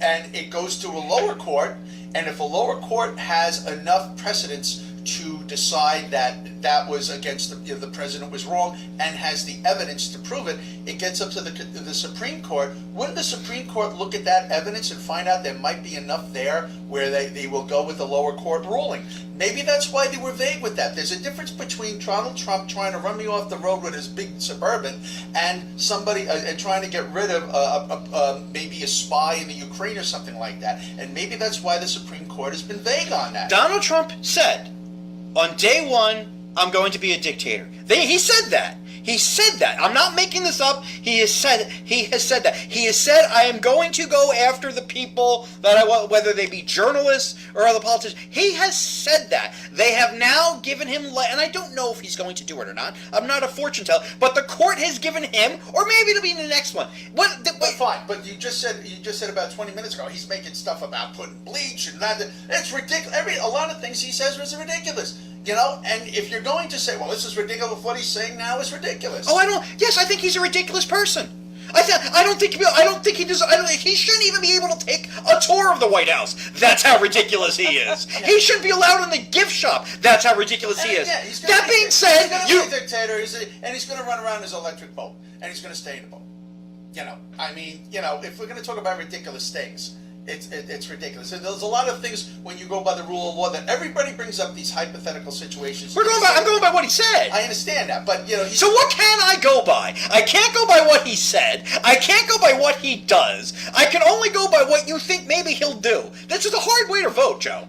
and it goes to a lower court. And if a lower court has enough precedence to decide that was against the president was wrong and has the evidence to prove it, it gets up to the Supreme Court. Wouldn't the Supreme Court look at that evidence and find out there might be enough there where they will go with the lower court ruling? Maybe that's why they were vague with that. There's a difference between Donald Trump trying to run me off the road with his big Suburban and somebody trying to get rid of maybe a spy in the Ukraine or something like that. And maybe that's why the Supreme Court has been vague on that. Donald Trump said, on day one, I'm going to be a dictator. He said that. He said that. I'm not making this up. He has said that. He has said, I am going to go after the people that I want, whether they be journalists or other politicians. He has said that. They have now given him, and I don't know if he's going to do it or not. I'm not a fortune teller, but the court has given him, or maybe it'll be the next one. But fine. But you just said about 20 minutes ago he's making stuff about putting bleach and that. It's ridiculous. A lot of things he says was ridiculous. And if you're going to say, well, this is ridiculous, what he's saying now is ridiculous. Oh, I think he's a ridiculous person. I don't think he does. He shouldn't even be able to take a tour of the White House. That's how ridiculous he is. He shouldn't be allowed in the gift shop. That's how ridiculous he is. That being said, he's going to be a dictator, and he's going to run around his electric boat, and he's going to stay in the boat. If we're going to talk about ridiculous things, it's ridiculous. And there's a lot of things when you go by the rule of law that everybody brings up these hypothetical situations. I'm going by what he said. I understand that, but so what can I go by? I can't go by what he said. I can't go by what he does. I can only go by what you think maybe he'll do. This is a hard way to vote, Joe.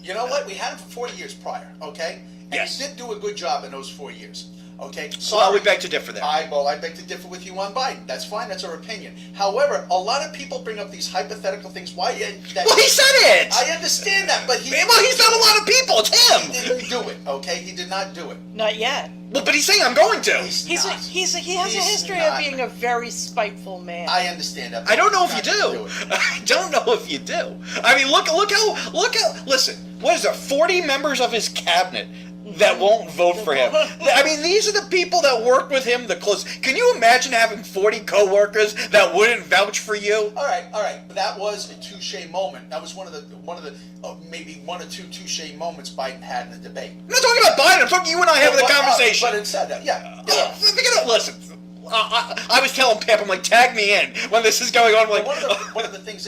You know what? We had him for 4 years prior, okay? And yes. He did do a good job in those 4 years. Okay, well, we beg to differ there. I beg to differ with you on Biden. That's fine. That's our opinion. However, a lot of people bring up these hypothetical things. Why? Well, he said it. I understand that, but he's not a lot of people. It's him. He didn't do it. Okay, he did not do it. Not yet. Well, but he's saying I'm going to. He has a history of being a very spiteful man. I understand that. I don't know if you do. I don't know if you do. I mean, look how. Listen, what is there? 40 members of his cabinet that won't vote for him. I mean, these are the people that work with him the close. Can you imagine having 40 co-workers that wouldn't vouch for you? All right. But that was a touche moment. That was one of the maybe one or two touche moments Biden had in the debate. I'm not talking about Biden. I'm talking you and I having the conversation. But it said that, yeah. Listen. I was telling Pep, I'm like, tag me in when this is going on. I'm like, one of the things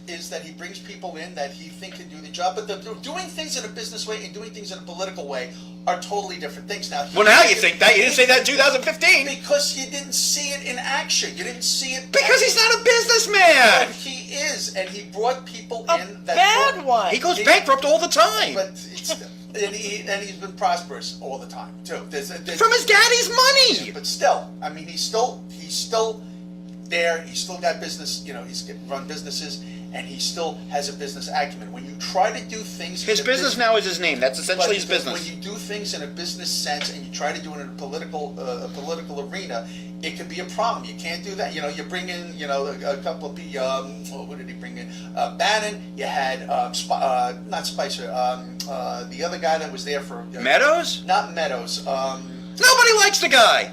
is that he brings people in that he thinks can do the job, but doing things in a business way and doing things in a political way are totally different things. Now you think that? You didn't say that in 2015. Because you didn't see it in action. You didn't see it. Because he's not a businessman. No, he is, and he brought people in that bad one. He goes bankrupt all the time. But and he's been prosperous all the time too. There's from his daddy's money. But still, I mean, he's still there. He's still got business. He's run businesses, and he still has a business acumen. When you try to do things, His business now is his name. That's essentially his business. When you do things in a business sense, and you try to do it in a political arena, it could be a problem. You can't do that. You bring in, a couple of people. Who did he bring in? Bannon. You had not Spicer. The other guy that was there for Meadows. Not Meadows. Nobody likes the guy.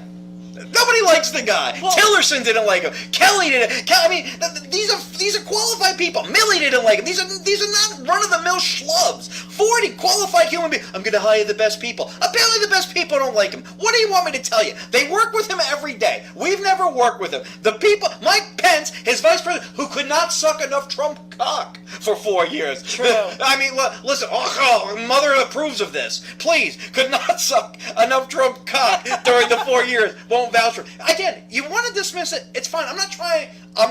Nobody likes the guy. Well, Tillerson didn't like him. Kelly didn't. I mean, these are qualified people. Millie didn't like him. These are not run of the mill schlubs. 40 qualified human beings. I'm going to hire the best people. Apparently, the best people don't like him. What do you want me to tell you? They work with him every day. We've never worked with him. The people, Mike Pence, his vice president, who could not suck enough Trump cock for 4 years. True. I mean, listen. Mother approves of this. Please, could not suck enough Trump cock during the 4 years. Won't vouch for. Again, you want to dismiss it? It's fine. I'm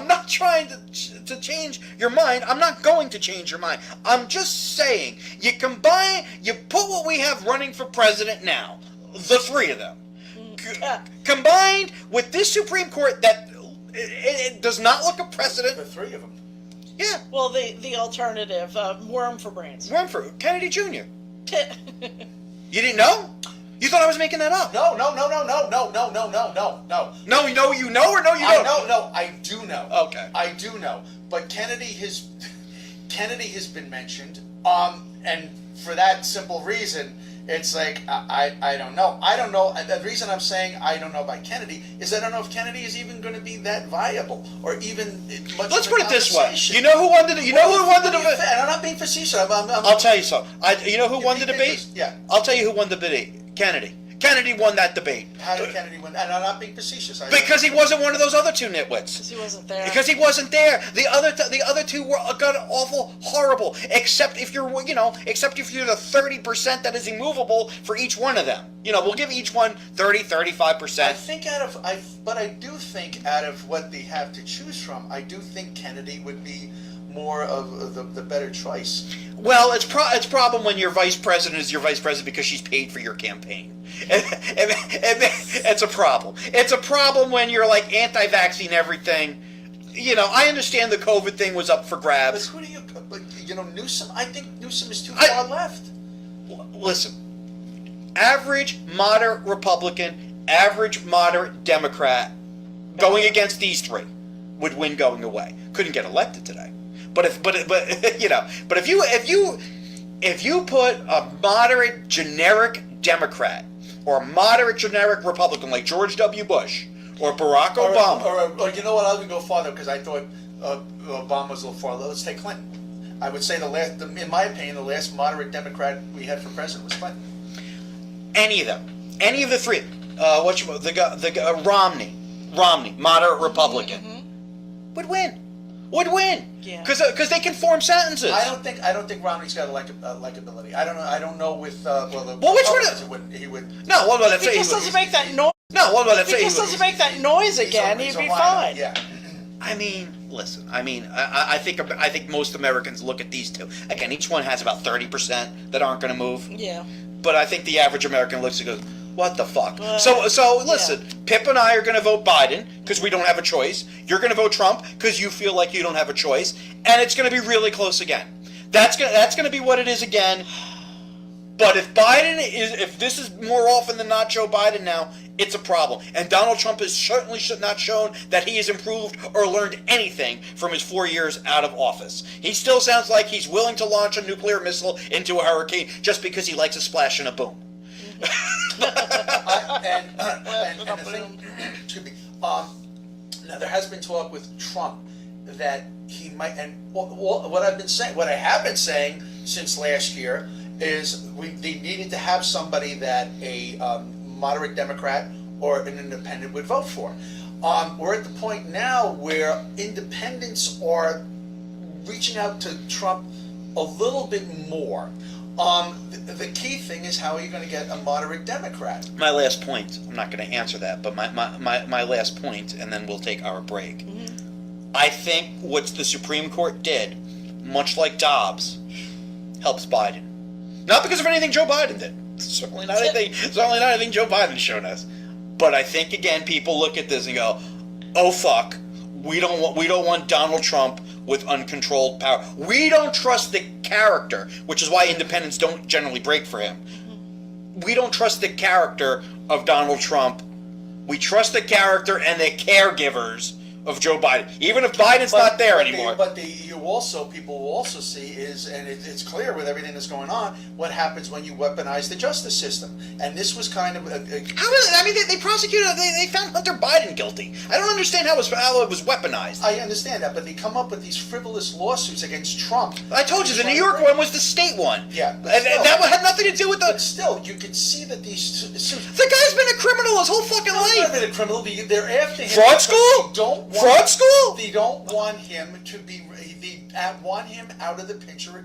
not trying to change your mind. I'm not going to change your mind. I'm just saying, you put what we have running for president now, the three of them, combined with this Supreme Court that it does not look a precedent. The three of them. Yeah. Well, the alternative, worm for brains. Worm for Kennedy Jr. You didn't know? You thought I was making that up? No. No, you know or no, you don't? No, I do know. Okay. I do know. But Kennedy has been mentioned, and for that simple reason, it's like I don't know. I don't know. The reason I'm saying I don't know about Kennedy is I don't know if Kennedy is even going to be that viable or even much. Let's of a put it this way. conversation. You know who won the debate? I'm not being facetious. I'll tell you something. You know who won the debate? Yeah. I'll tell you who won the debate. Kennedy. Kennedy won that debate. How did Kennedy win? And I'm not being facetious. Because he wasn't one of those other two nitwits. Because he wasn't there. Because he wasn't there. The other two were got awful horrible. Except if you're the 30% that is immovable for each one of them. We'll give each one 30-35%. I do think out of what they have to choose from, I do think Kennedy would be more of the better choice. Well, it's problem when your vice president is your vice president because she's paid for your campaign. It's a problem. It's a problem when you're like anti-vaccine everything. I understand the COVID thing was up for grabs. But Newsom. I think Newsom is too far left. Listen, average moderate Republican, average moderate Democrat, going against these three, would win going away. Couldn't get elected today. But if you put a moderate generic Democrat or a moderate generic Republican like George W. Bush or Barack Obama, or you know what? I'll even go farther because I thought Obama was a little far. Let's take Clinton. I would say in my opinion, the last moderate Democrat we had for president was Clinton. Any of them, any of the three. Romney, moderate Republican, would win. Yeah. Because they can form sentences. I don't think Romney's got likability. I don't know with which one? He would. No, well, let's If he say just doesn't make that noise. No, well, let's If say he just doesn't make that noise again, he'd be fine. Yeah. I mean, listen. I think most Americans look at these two. Again, each one has about 30% that aren't going to move. Yeah. But I think the average American looks and goes, "What the fuck?" So listen. Yeah. Pip and I are going to vote Biden because we don't have a choice. You're going to vote Trump because you feel like you don't have a choice, and it's going to be really close again. That's going to be what it is again. But if this is more often than not Joe Biden now, it's a problem. And Donald Trump has certainly not shown that he has improved or learned anything from his 4 years out of office. He still sounds like he's willing to launch a nuclear missile into a hurricane just because he likes a splash and a boom. And the thing, excuse me, now there has been talk with Trump that he might, and what I have been saying since last year is they needed to have somebody that a moderate Democrat or an independent would vote for. We're at the point now where independents are reaching out to Trump a little bit more. The key thing is how are you going to get a moderate Democrat? My last point, I'm not going to answer that, but my last point, and then we'll take our break. Mm-hmm. I think what the Supreme Court did, much like Dobbs, helps Biden. Not because of anything Joe Biden did. Certainly not anything Joe Biden's shown us. But I think, again, people look at this and go, oh, fuck, We don't want Donald Trump with uncontrolled power. We don't trust the character, which is why independents don't generally break for him. We don't trust the character of Donald Trump. We trust the character and the caregivers of Joe Biden, even if Biden's not there anymore. People will also see is, and it's clear with everything that's going on, what happens when you weaponize the justice system. And this was kind of they prosecuted, they found Hunter Biden guilty. I don't understand how it was weaponized. I understand that, but they come up with these frivolous lawsuits against Trump. I told you, the New York one was the state one. Yeah. And that had nothing to do with the... But still, you could see that these suits... The guy's been a criminal his whole fucking life. He's not been a criminal. They're after him. Fraud school? Fraud school? They don't want him to be... They want him out of the picture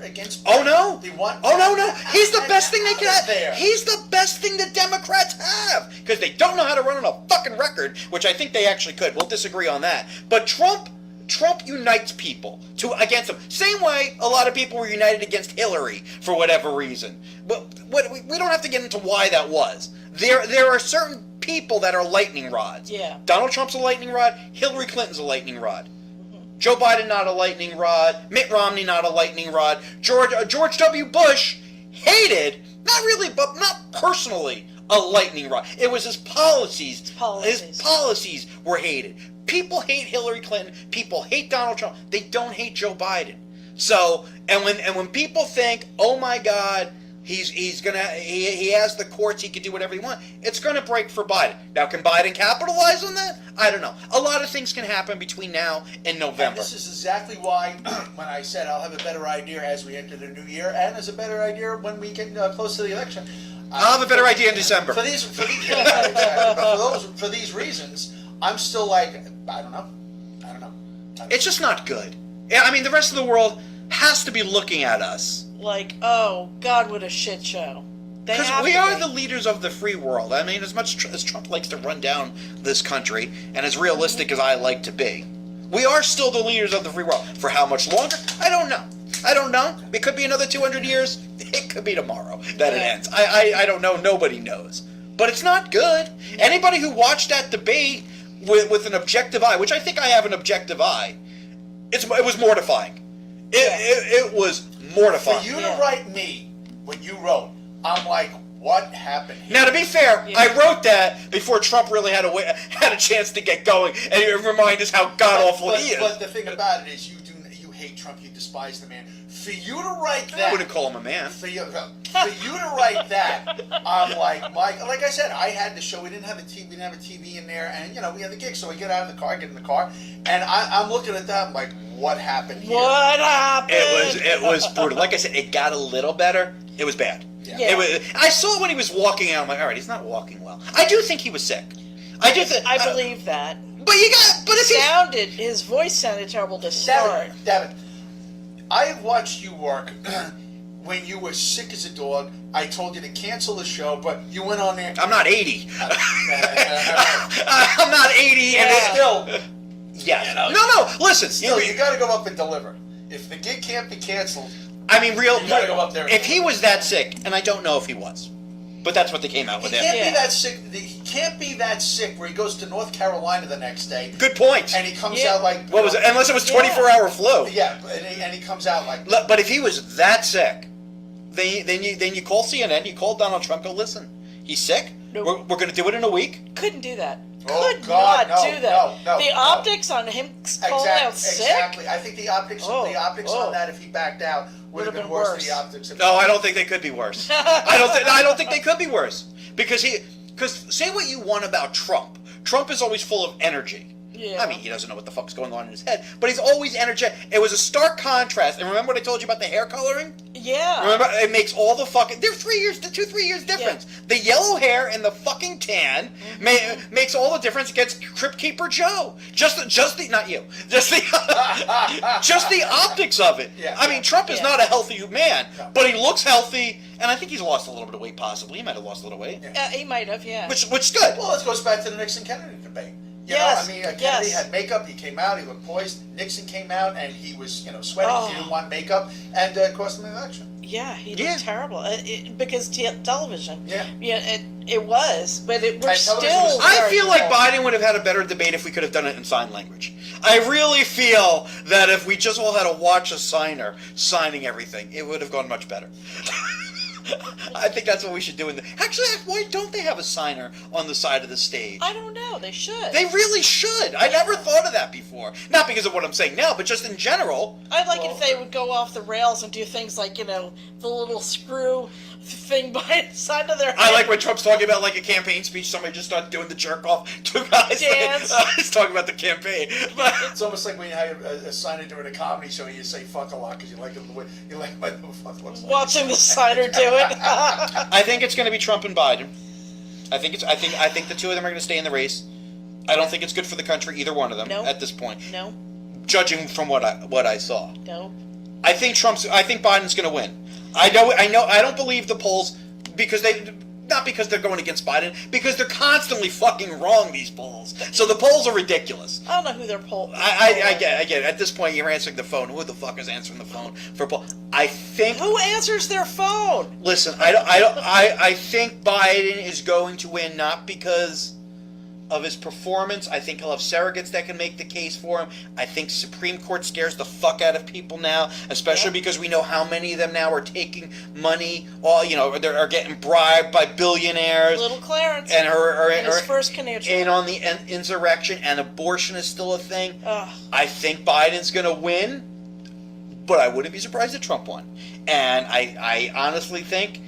against... Oh, no. They want... Oh, no. He's the best thing they can have. There. He's the best thing the Democrats have. Because they don't know how to run on a fucking record, which I think they actually could. We'll disagree on that. But Trump unites people against him. Same way a lot of people were united against Hillary for whatever reason. But we don't have to get into why that was. There are certain people that are lightning rods. Yeah. Donald Trump's a lightning rod. Hillary Clinton's a lightning rod. Joe Biden not a lightning rod. Mitt Romney not a lightning rod. George W. Bush hated, not really, but not personally, a lightning rod. It was his policies. His policies were hated. People hate Hillary Clinton. People hate Donald Trump. They don't hate Joe Biden. So, and when people think, oh my God, he has the courts, he can do whatever he wants, it's gonna break for Biden. Now, can Biden capitalize on that? I don't know. A lot of things can happen between now and November. And this is exactly why, when I said I'll have a better idea as we enter the new year, and as a better idea when we get close to the election. I'll have a better idea in December. For these reasons, I'm still like, I don't know. It's just not good. I mean, the rest of the world has to be looking at us. Like, oh, God, what a shit show. Because we are the leaders of the free world. I mean, as much as Trump likes to run down this country, and as realistic as I like to be, we are still the leaders of the free world. For how much longer? I don't know. It could be another 200 years. It could be tomorrow that it ends. I don't know. Nobody knows. But it's not good. Anybody who watched that debate with an objective eye, which I think I have an objective eye, it was mortifying. It was mortifying. For you to write me what you wrote, I'm like, what happened here? Now, to be fair, I wrote that before Trump really had a chance to get going, and it reminded us how god-awful he is. But the thing about it is, you hate Trump, you despise the man. For you to write that... I wouldn't call him a man. For you to write that, I'm like I said, I had the show, we didn't have a TV in there, and, we had the gig, so we get out of the car, get in the car, and I'm looking at that, I'm like, what happened here? What happened? It was brutal. Like I said, it got a little better. It was bad. Yeah. I saw it when he was walking out. I'm like, all right, he's not walking well. I do think he was sick. I believe that. But His voice sounded terrible to start. Devin, I watched you work when you were sick as a dog. I told you to cancel the show, but you went on there. I'm not 80. I'm not 80. Yeah. And still. Yes. No. Listen. Still, you got to go up and deliver. If the gig can't be canceled. I mean, you gotta go up there. If he was that sick, and I don't know if he was, but that's what they came out with. He can't be that sick. He can't be that sick where he goes to North Carolina the next day. Good point. And he comes out like what was it? Unless it was 24-hour flu. Yeah, and he comes out like. But if he was that sick, then you call CNN, you call Donald Trump, go listen. He's sick. Nope. We're going to do it in a week. Couldn't do that. Oh, Could God, not do that. No, the optics on him calling out sick. Exactly. I think the optics on that, if he backed out, would have been worse than the optics. No, I don't think they could be worse. I don't think they could be worse because say what you want about Trump. Trump is always full of energy. Yeah. I mean, he doesn't know what the fuck's going on in his head, but he's always energetic. It was a stark contrast. And remember what I told you about the hair coloring? Yeah. Remember, it makes all the fucking... They're 3 years, 2-3 years difference. Yeah. The yellow hair and the fucking tan makes all the difference against Crypt Keeper Joe. Just the not you. Just the optics of it. Yeah. I mean, Trump is not a healthy man, but he looks healthy, and I think he's lost a little bit of weight. Possibly, he might have lost a little weight. He might have. Yeah. Which is good. Well, it goes back to the Nixon Kennedy debate. You Yes, know, I mean, Kennedy had makeup. He came out. He looked poised. Nixon came out, and he was, sweating. Oh. He didn't want makeup, and cost him the election. Yeah, he looked terrible. Because television. Yeah. Yeah, it was, but we're And television still. was I very feel like small. Biden would have had a better debate if we could have done it in sign language. I really feel that if we just all had to watch a signer signing everything, it would have gone much better. I think that's what we should do. Actually, why don't they have a signer on the side of the stage? I don't know. They should. They really should. I never thought of that before. Not because of what I'm saying now, but just in general. I'd like it if they would go off the rails and do things like, the little screw thing by the side of their head. I like when Trump's talking about like a campaign speech, somebody just started doing the jerk off. Two guys. Dance. He's talking about the campain. But It's almost like when you have a signer doing a comedy show, you say "fuck" a lot because you like the way the fuck looks like. Watching the signer do it. I think it's going to be Trump and Biden. I think the two of them are going to stay in the race. I don't think it's good for the country, either one of them, at this point. No. Judging from what I saw. No. I think Biden's going to win. I know. I don't believe the polls not because they're going against Biden, because they're constantly fucking wrong, these polls. So the polls are ridiculous. I don't know who they're polling. I get it. At this point, you're answering the phone. Who the fuck is answering the phone for a poll? I think. Who answers their phone? Listen, I think Biden is going to win, not because of his performance. I think he'll have surrogates that can make the case for him. I think Supreme Court scares the fuck out of people now, especially because we know how many of them now are taking money. Are getting bribed by billionaires. Little Clarence. And his first canoe trip. in on the insurrection, and abortion is still a thing. Ugh. I think Biden's going to win, but I wouldn't be surprised if Trump won. And I honestly think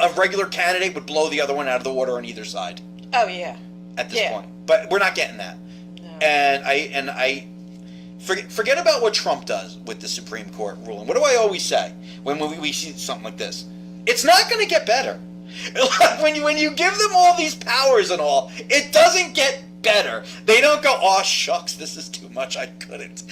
a regular candidate would blow the other one out of the water on either side. Oh, yeah. At this point, but we're not getting that. No. And I forget about what Trump does with the Supreme Court ruling. What do I always say when we see something like this? It's not going to get better. when you give them all these powers and all, it doesn't get better. They don't go, oh shucks, this is too much, I couldn't.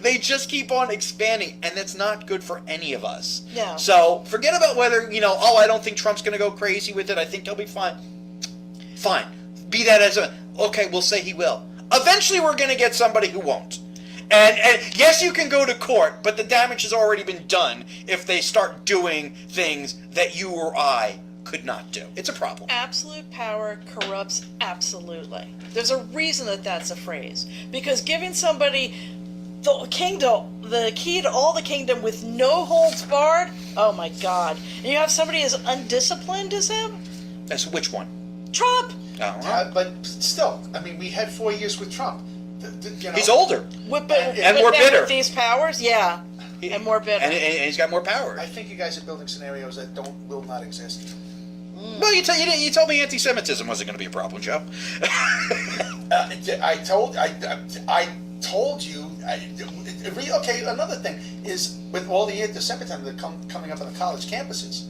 They just keep on expanding, and that's not good for any of us. No. So forget about whether I don't think Trump's going to go crazy with it. I think he'll be fine. Fine. Be that as okay, we'll say he will. Eventually we're going to get somebody who won't. And yes, you can go to court, but the damage has already been done if they start doing things that you or I could not do. It's a problem. Absolute power corrupts absolutely. There's a reason that's a phrase. Because giving somebody the key to all the kingdom with no holds barred, oh my God. And you have somebody as undisciplined as him? That's which one? Trump! But still, I mean, we had 4 years with Trump. He's older. And more bitter. With these powers? Yeah. And more bitter. And he's got more power. I think you guys are building scenarios that will not exist. Well, you told me anti-Semitism wasn't going to be a problem, Joe. I told you. Okay, another thing is with all the anti-Semitism that coming up on the college campuses.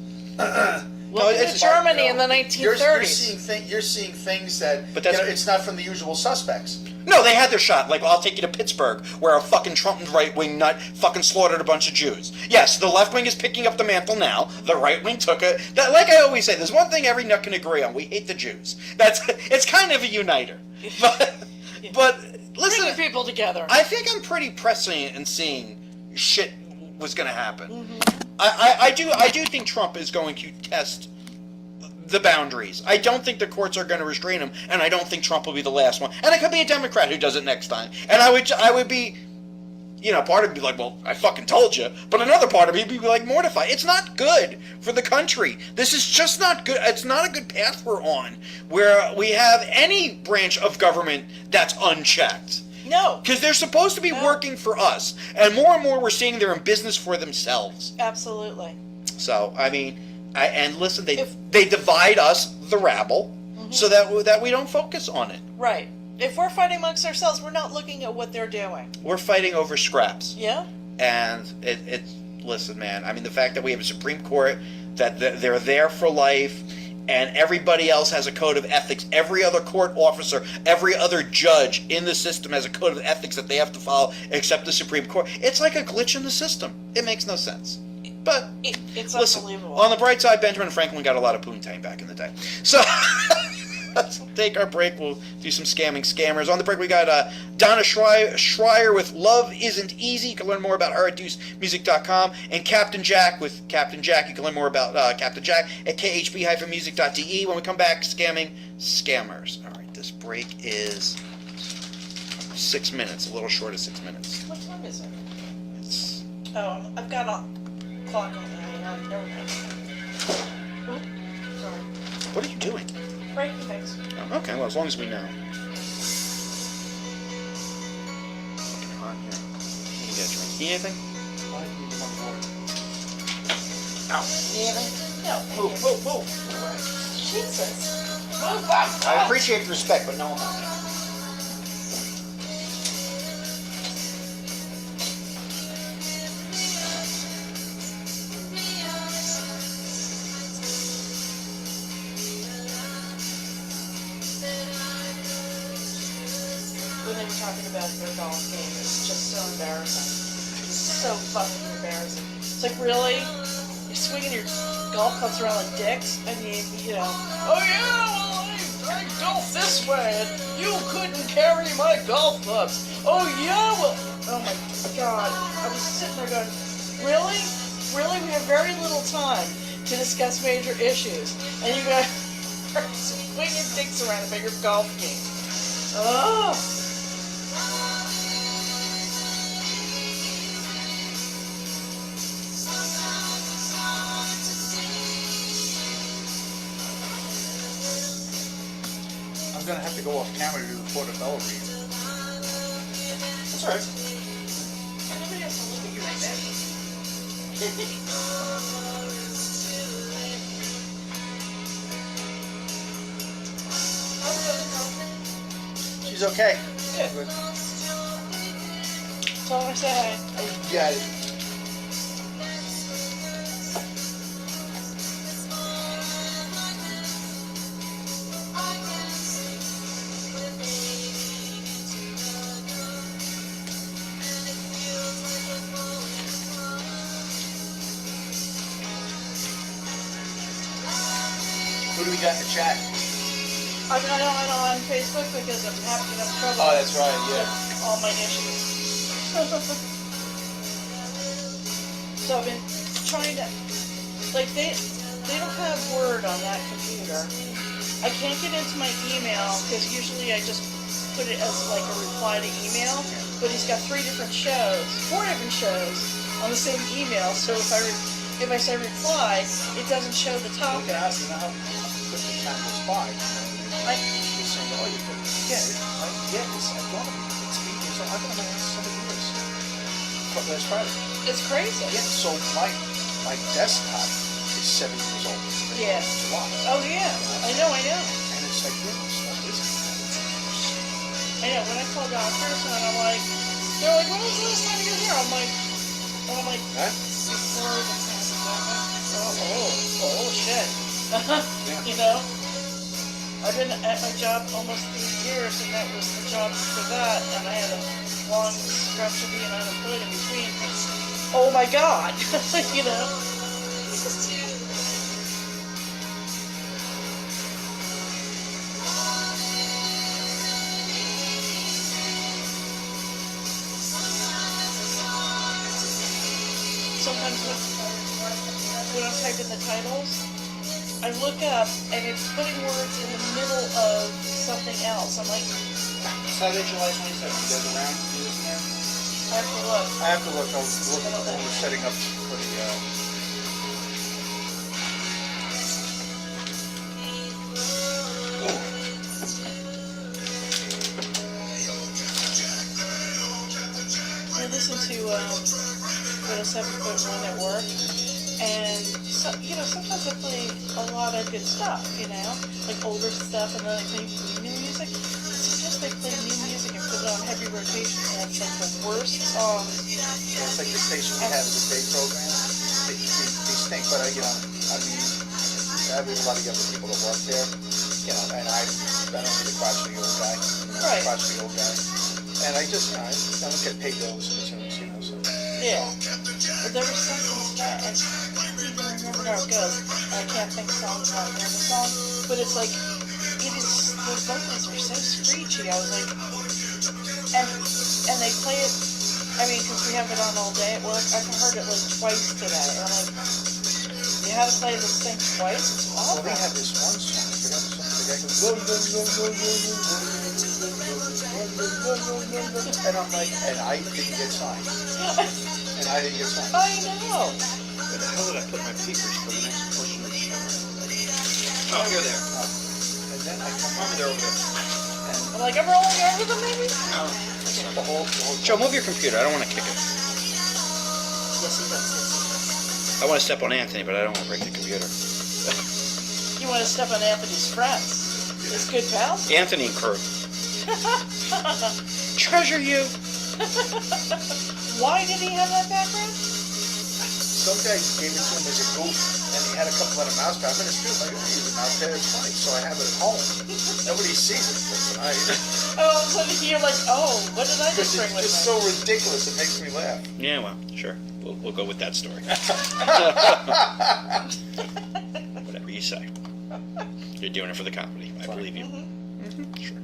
Look at Germany in the 1930s. You're seeing things that it's not from the usual suspects. No, they had their shot. Like, I'll take you to Pittsburgh, where a fucking Trump right-wing nut fucking slaughtered a bunch of Jews. Yes, the left wing is picking up the mantle now. The right wing took it. Like I always say, there's one thing every nut can agree on. We hate the Jews. It's kind of a uniter. But listen, bringing people together. I think I'm pretty prescient in seeing shit was going to happen. Mm-hmm. I do think Trump is going to test the boundaries. I don't think the courts are going to restrain him, and I don't think Trump will be the last one. And it could be a Democrat who does it next time. And I would be, part of me be like, well, I fucking told you. But another part of me would be like mortified. It's not good for the country. This is just not good. It's not a good path we're on, where we have any branch of government that's unchecked. No. Because they're supposed to be working for us. And more we're seeing they're in business for themselves. Absolutely. So, I mean, listen, they divide us, the rabble, so that we don't focus on it. Right. If we're fighting amongst ourselves, we're not looking at what they're doing. We're fighting over scraps. Yeah. And listen, man, I mean, the fact that we have a Supreme Court, that they're there for life, and everybody else has a code of ethics. Every other court officer, every other judge in the system has a code of ethics that they have to follow, except the Supreme Court. It's like a glitch in the system. It makes no sense. But it's listen, unbelievable. on the bright side, Benjamin Franklin got a lot of poontang back in the day. So, We'll take our break. We'll do some scamming scammers. On the break, we got Donna Schreier with Love Isn't Easy. You can learn more about her at deucemusic.com. And Captain Jack with Captain Jack. You can learn more about Captain Jack at khb-music.de. When we come back, scamming scammers. All right, this break is 6 minutes, a little short of 6 minutes. What time is it? It's Oh, I've got a clock on me. Never mind. Oop, sorry. What are you doing? Breaking things. Oh, okay, well, as long as we know. Fucking hot here. You get a drink. Need anything? Ow. Need anything? No. Move, move, move. Jesus. Move back. I appreciate the respect, but no amount. When they were talking about their golf game, it's just so embarrassing. It's so fucking embarrassing. It's like, really? You're swinging your golf clubs around like dicks? I mean, you know, oh yeah, well, I golf this way, and you couldn't carry my golf clubs. Oh yeah, well, oh my God. I was sitting there going, really? Really? We have very little time to discuss major issues, and you guys are swinging dicks around about your golf game. Oh! I'm gonna have to go off camera to do the portobello read. That's all right. Nobody has to look at you like that. She's okay. Good. Good. Tell her I say hi. I got it. Who do we got in the chat? I'm not on Facebook because I'm having enough trouble Oh, that's right, yeah. with all my issues. So I've been trying to, like, they don't have Word on that computer. I can't get into my email because usually I just put it as like a reply to email, but he's got 4 different shows on the same email. So if I say reply, it doesn't show the You topic. can ask, you know how put the capital spy. You're saying, oh, you put yeah, it's I thought of it. It's 8 years old. I've been around somebody years. But last Friday. It's crazy. Yeah, so my desktop is 7 years old. Yeah. July. Oh yeah, I know. And it's like, yeah, stuff isn't. I know, when I call doctors and I'm like, they're like, when was the last time you were here? I'm like, Huh? before the pandemic. Oh shit. Yeah. You know? I've been at my job almost 3 years, and that was the job for that, and I had a long stretch of being unemployed in between. Oh my God. You know? Sometimes when I'm typing the titles, I look up and it's putting words in the middle of something else. I'm like, Saturday, July 27th. You guys around? You listen there? I have to look. I have to look. I was looking when we're setting up for the. I listen to 107.1 at work, and so, sometimes I play a lot of good stuff, like older stuff, and then I play new music. Sometimes they play new music and put it on heavy rotation, and it's like the worst songs. Yeah, it's like the station we have is a day program. They stink, but I mean, I have a lot of younger people that work there, and I don't really crotchety old guy, Right. crotchety old guy, and I don't get paid to listen to tunes, so. Yeah. But there was something that I can't even remember how it goes. I can't think songs like the song, but it's like, it is vocals are so screechy. I was like, and they play it. I mean, because we have it on all day at work. I've heard it like twice today, and I'm like, you had to play this thing twice? It's awful. Well, they have this one song. I forgot the song. The guy goes, and I'm like, and I didn't get signed. I know. Where the hell did I put my papers for the next portion of the show? Oh, you're there. And then I come over there. I'm like, I'm rolling over them, maybe? No. The whole Joe, move your computer. I don't want to kick it. Yes, he does. I want to step on Anthony, but I don't want to break the computer. You want to step on Anthony's friends? His good pals? Anthony and Kurt. Treasure you. Why did he have that background? Some guy gave it to him as a goof, and he had a couple of mouse pads. I'm in the studio, like, oh, use a mouse pad, it's funny. So I have it at home. Nobody sees it, but tonight. Oh, so you're like, oh, what did I just bring with me? It's just so ridiculous, it makes me laugh. Yeah, well, sure. We'll go with that story. Whatever you say. You're doing it for the comedy. I believe you. Mm-hmm. Sure.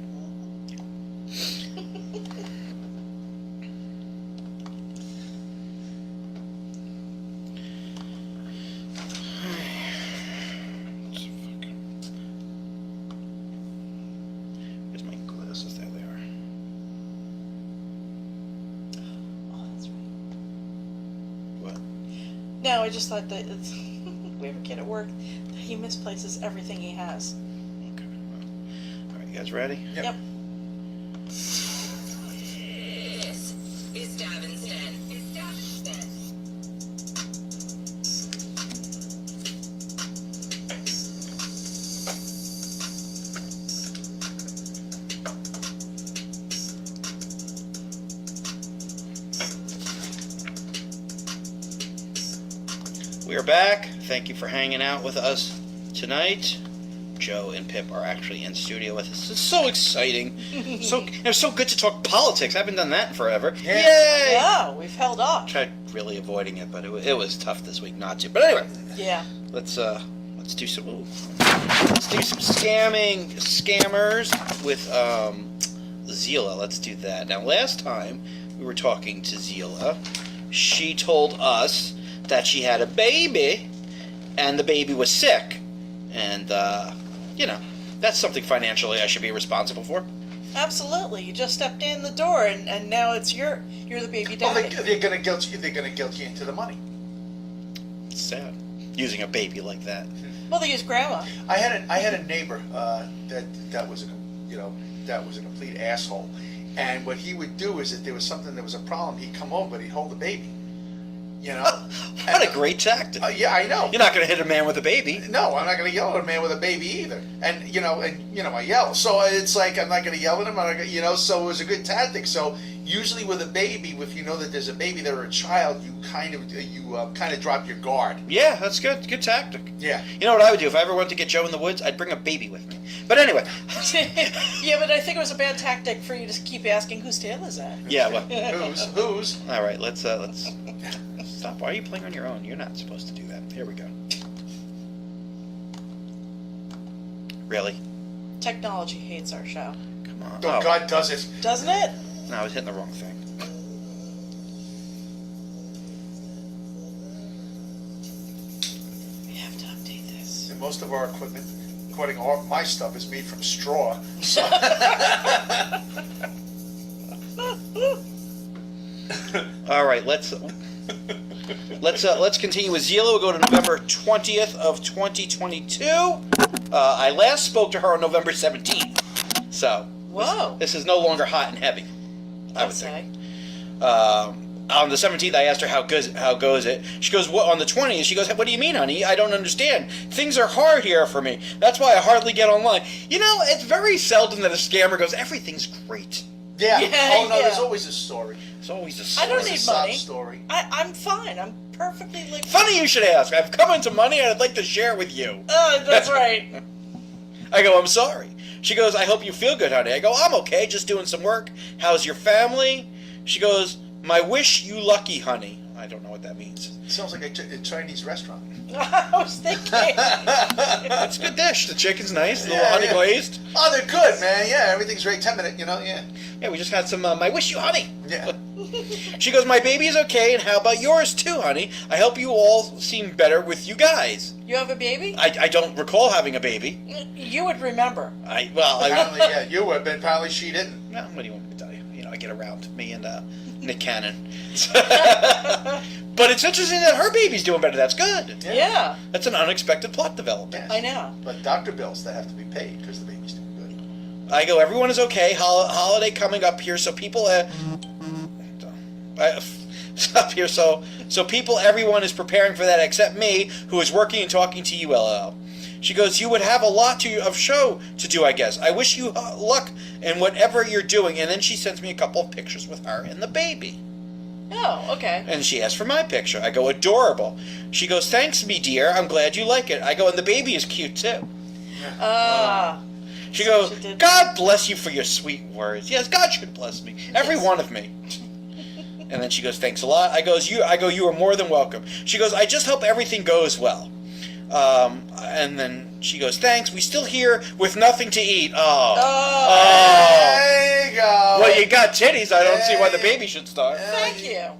Where's my glasses? There they are. Oh, that's right. What? No, I just thought that it's, we have a kid at work. He misplaces everything he has. Okay. Well, all right, you guys ready? Yep. This is Davin's Den. We are back. Thank you for hanging out with us tonight. Joe and Pip are actually in studio with us. It's so exciting. It's so good to talk politics. I haven't done that in forever. Yeah. Yay! Yeah, we've held off. Tried really avoiding it, but it was tough this week not to. But anyway, Yeah. let's do some scammers with Zila. Let's do that. Now, last time we were talking to Zila, she told us that she had a baby and the baby was sick, and that's something financially I should be responsible for. Absolutely. You just stepped in the door, and now it's you're the baby Well, daddy. they're gonna guilt you. They're gonna guilt you into the money. It's sad using a baby like that. Well, they use grandma. I had a neighbor that was a complete asshole, and what he would do is if there was a problem, he'd come over, but he'd hold the baby. What a great tactic. Yeah, I know. You're not going to hit a man with a baby. No, I'm not going to yell at a man with a baby either. And I yell. So it's like I'm not going to yell at him. I'm not gonna, so it was a good tactic. So usually with a baby, if you know that there's a baby there or a child, you kind of drop your guard. Yeah, that's good. Good tactic. Yeah. You know what I would do if I ever went to get Joe in the woods? I'd bring a baby with me. But anyway. Yeah, but I think it was a bad tactic for you to keep asking whose tail is that. Yeah. Well. Whose? All right. Let's stop. Why are you playing on your own? You're not supposed to do that. Here we go. Really? Technology hates our show. Come on. Oh, God does it. Doesn't it? No, I was hitting the wrong thing. We have to update this. And most of our equipment, including all my stuff, is made from straw. So All right. Let's continue with Zila. We'll go to November 20th of 2022. I last spoke to her on November 17th. So Whoa. this is no longer hot and heavy, I would say. think. On the 17th, I asked her how goes it. She goes, "What?" On the 20th, she goes, "What do you mean, honey? I don't understand. Things are hard here for me. That's why I hardly get online." It's very seldom that a scammer goes, "Everything's great." yeah. Oh no, Yeah. there's always a story. It's always a I don't Always a need sob money. story. I'm fine. I'm perfectly like. Funny you should ask. I've come into money and I'd like to share it with you. That's right. I go, "I'm sorry." She goes, "I hope you feel good, honey." I go, "I'm okay, just doing some work. How's your family?" She goes, "My wish you lucky, honey." I don't know what that means. It sounds like a Chinese restaurant. I was thinking. It's a good dish. The chicken's nice, a little honey glazed. Oh, they're good, man. Yeah, everything's right. 10-minute, yeah. Yeah, we just had some I wish you honey. Yeah. She goes, my baby is okay, and how about yours too, honey? I hope you all seem better with you guys. You have a baby? I don't recall having a baby. You would remember. Apparently, yeah, you would, but apparently she didn't. Well, what do you want me to tell you? I get around, me and Nick Cannon. But it's interesting that her baby's doing better. That's good. Yeah. That's an unexpected plot development. Yes. I know. But doctor bills that have to be paid because the baby's doing good. I go, everyone is okay. Holiday coming up here, so people up here, so people, everyone is preparing for that except me, who is working and talking to you, LL. She goes, you would have a lot of show to do, I guess. I wish you luck in whatever you're doing. And then she sends me a couple of pictures with her and the baby. Oh, okay. And she asks for my picture. I go, adorable. She goes, thanks, me dear. I'm glad you like it. I go, and the baby is cute, too. She goes, God bless you for your sweet words. Yes, God should bless me. Every one of me. And then she goes, thanks a lot. I go, you are more than welcome. She goes, I just hope everything goes well. And then she goes, thanks. We still here with nothing to eat. There you go. Well, you got titties. I don't see why the baby should starve. Thank you.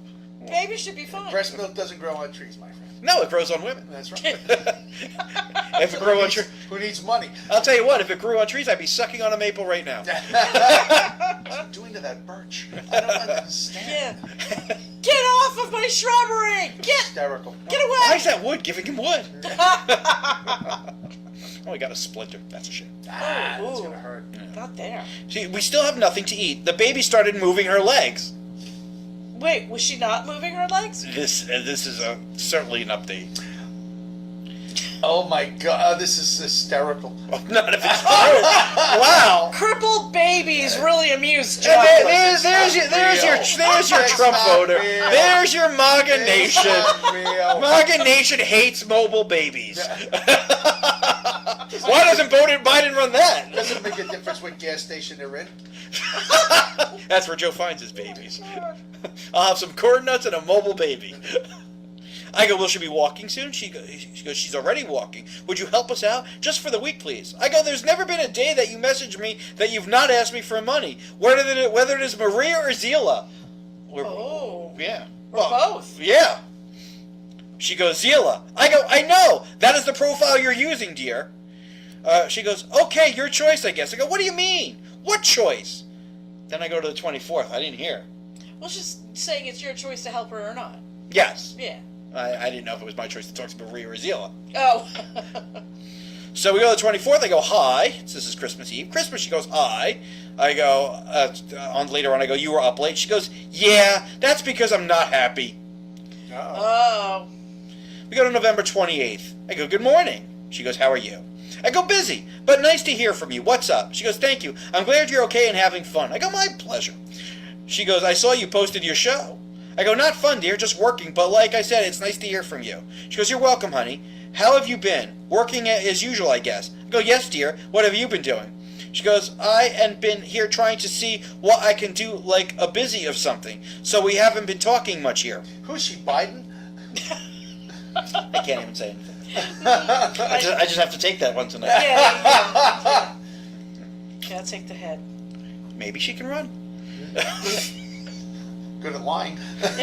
Baby should be fine. Breast milk doesn't grow on trees, my friend. No, it grows on women. That's right. If it grew on trees, Who needs money? I'll tell you what. If it grew on trees, I'd be sucking on a maple right now. What's it doing to that birch? I don't understand. Yeah. Get off of my shrubbery! Hysterical. Get away! Why is that wood giving him wood? Oh, he got a splinter. That's a shame. That's Ooh. gonna hurt. Not there. See, we still have nothing to eat. The baby started moving her legs. Wait, was she not moving her legs? This is certainly an update. Oh my God, this is hysterical. Not if it's true. Wow. Crippled babies really amuse John. And there's your Trump not voter. real. There's your MAGA It's Nation. not real. MAGA Nation hates mobile babies. Why doesn't Biden run that? Doesn't make a difference what gas station they're in. That's where Joe finds his babies. I'll have some corn nuts and a mobile baby. I go, will she be walking soon? She goes, she's already walking. Would you help us out? Just for the week, please. I go, there's never been a day that you message me that you've not asked me for money. Whether it is Maria or Zila. Yeah. Or both. Yeah. She goes, Zila. I go, I know. That is the profile you're using, dear. She goes, okay, your choice, I guess. I go, what do you mean? What choice? Then I go to the 24th. I didn't hear. Well, she's saying it's your choice to help her or not. Yes. Yeah. I didn't know if it was my choice to talk to Maria or Zila. Oh. So we go to the 24th. I go, hi. This is Christmas Eve. Christmas, she goes, hi. I go, later on, I go, you were up late. She goes, yeah, that's because I'm not happy. Oh. We go to November 28th. I go, good morning. She goes, how are you? I go, busy, but nice to hear from you. What's up? She goes, thank you. I'm glad you're okay and having fun. I go, my pleasure. She goes, I saw you posted your show. I go, not fun, dear, just working, but like I said, it's nice to hear from you. She goes, you're welcome, honey. How have you been? Working as usual, I guess. I go, yes, dear. What have you been doing? She goes, I have been here trying to see what I can do, like a busy of something. So we haven't been talking much here. Who's she, Biden? I can't even say anything. I just have to take that one tonight. Yeah. Gotta take the head. Maybe she can run. Good at lying. It's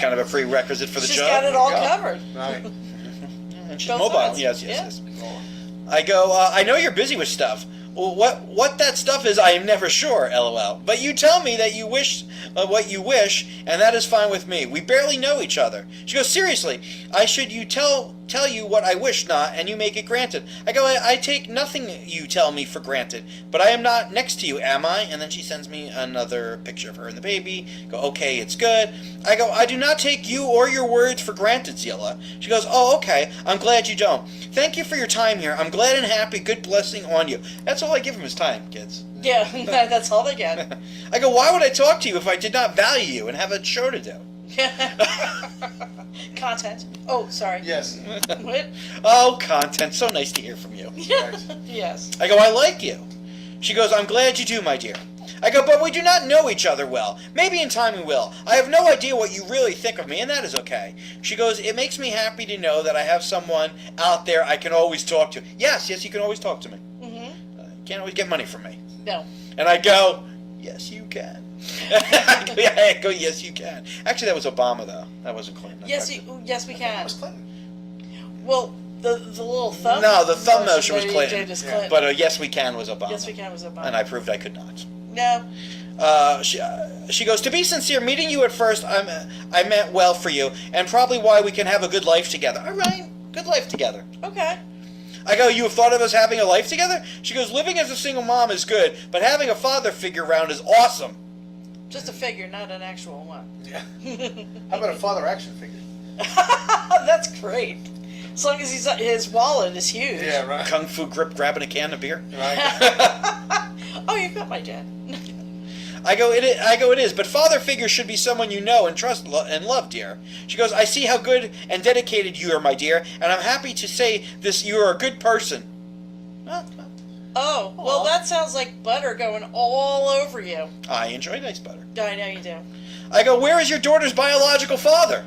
kind of a prerequisite for the She's job. got it all covered. Right. And she's Both mobile. sides. Yes. Yeah. I go, I know you're busy with stuff. Well, what that stuff is, I am never sure, LOL. But you tell me that you wish what you wish, and that is fine with me. We barely know each other. She goes, seriously, I should you tell you what I wish not, and you make it granted. I go, I take nothing you tell me for granted, but I am not next to you, am I? And then she sends me another picture of her and the baby. I go, okay, it's good. I go, I do not take you or your words for granted, Zila. She goes, oh, okay, I'm glad you don't. Thank you for your time here. I'm glad and happy. Good blessing on you. That's all I give him is time, kids. Yeah, that's all they get. I go, why would I talk to you if I did not value you and have a show to do? Content. Oh, sorry. Yes. What? Oh, content. So nice to hear from you. Right. Yes. I go, I like you. She goes, I'm glad you do, my dear. I go, but we do not know each other well. Maybe in time we will. I have no idea what you really think of me, and that is okay. She goes, it makes me happy to know that I have someone out there I can always talk to. Yes, you can always talk to me. Mm-hmm. You can't always get money from me. No. And I go, yes, you can. I go, yes, you can. Actually, that was Obama, though. That wasn't Clinton. Yes, we It can. was Clinton. Well, the little thumb. No, the thumb motion was they Clinton. did is Yeah. Clinton. But yes, we can was Obama. Yes, we can was Obama. And I proved I could not. No. She goes, to be sincere, meeting you at first, I meant well for you, and probably why we can have a good life together. All right, good life together. Okay. I go, you have thought of us having a life together? She goes, living as a single mom is good, but having a father figure around is awesome. Just a figure, not an actual one. Yeah. How about a father action figure? That's great. As long as his wallet is huge. Yeah, right. Kung Fu grip grabbing a can of beer. Right. Oh, you've met my dad. I go, it is, but father figure should be someone you know and trust and love, dear. She goes, I see how good and dedicated you are, my dear, and I'm happy to say this, you are a good person. Oh, well, Aw. that sounds like butter going all over you. I enjoy nice butter. I know you do. I go, where is your daughter's biological father?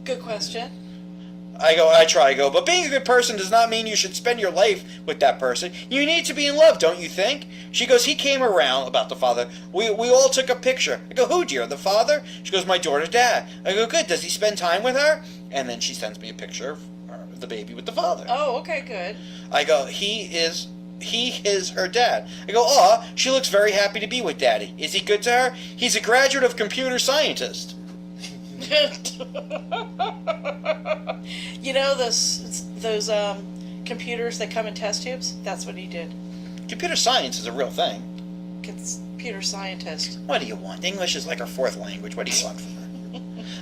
Good question. I go, but being a good person does not mean you should spend your life with that person. You need to be in love, don't you think? She goes, he came around, about the father. We all took a picture. I go, who, dear, the father? She goes, my daughter's dad. I go, good, does he spend time with her? And then she sends me a picture of the baby with the father. Oh, okay, good. I go, he is her dad. I go, aw, she looks very happy to be with daddy. Is he good to her? He's a graduate of computer scientist. You know those computers that come in test tubes? That's what he did. Computer science is a real thing. Computer scientist. What do you want? English is like her fourth language. What do you want from her?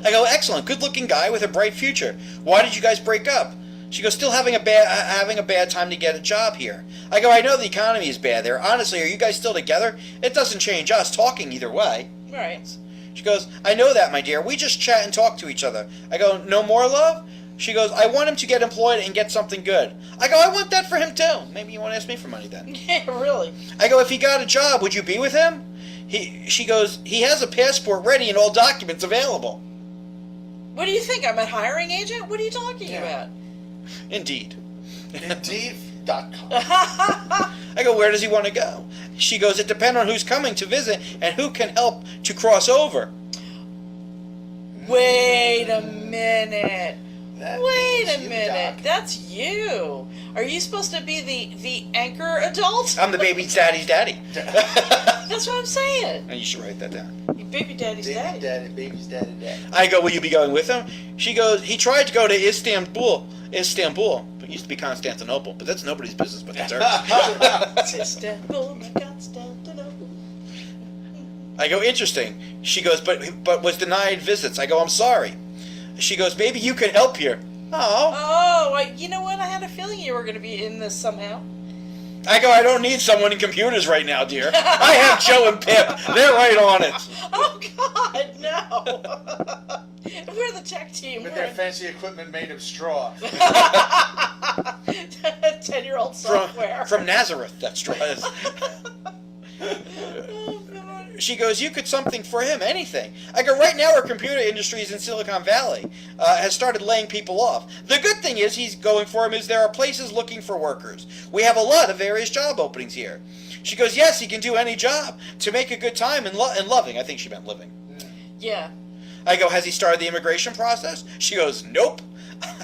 I go, excellent, good-looking guy with a bright future. Why did you guys break up? She goes, still having a bad time to get a job here. I go, I know the economy is bad there. Honestly, are you guys still together? It doesn't change us talking either way. Right. She goes, I know that, my dear. We just chat and talk to each other. I go, no more love? She goes, I want him to get employed and get something good. I go, I want that for him too. Maybe you want to ask me for money then. Yeah, really. I go, if he got a job, would you be with him? She goes, he has a passport ready and all documents available. What do you think? I'm a hiring agent? What are you talking about? Indeed. Indeed.com. I go, where does he want to go? She goes, it depends on who's coming to visit and who can help to cross over. Wait a minute. That Wait means a you, minute. Doc. That's you. Are you supposed to be the anchor adult? I'm the baby's daddy's daddy. That's what I'm saying. And you should write that down. Your baby daddy's Baby daddy. daddy, baby's daddy, daddy. I go, will you be going with him? She goes, he tried to go to Istanbul. It used to be Constantinople, but that's nobody's business but that's hers. Istanbul, Constantinople. I go, interesting. She goes, but was denied visits. I go, I'm sorry. She goes, maybe you could help here. Oh. Oh, you know what? I had a feeling you were going to be in this somehow. I go, I don't need someone in computers right now, dear. I have Joe and Pip. They're right on it. Oh, God, no. We're the tech team. With We're their fancy equipment made of straw. 10-year-old software. From Nazareth, that's right. Oh, God. She goes, you could something for him, anything. I go, right now our computer industries in Silicon Valley has started laying people off. The good thing is he's going for him is there are places looking for workers. We have a lot of various job openings here. She goes, yes, he can do any job to make a good time and loving. I think she meant living. Yeah. I go, has he started the immigration process? She goes, nope.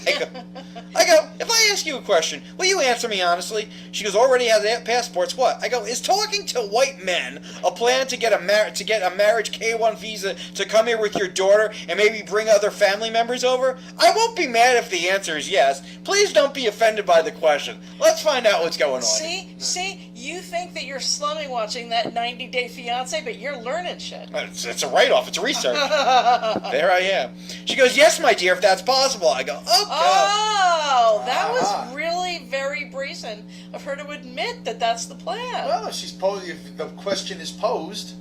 I go, if I ask you a question, will you answer me honestly? She goes, already has passports. What? I go, is talking to white men a plan to get a marriage K-1 visa to come here with your daughter and maybe bring other family members over? I won't be mad if the answer is yes. Please don't be offended by the question. Let's find out what's going on. See, you think that you're slumming watching that 90 Day Fiancé, but you're learning shit. It's a write-off. It's a research. There I am. She goes, yes, my dear, if that's possible. I go, okay. Oh, that was really very brazen of her to admit that that's the plan. Well, if the question is posed.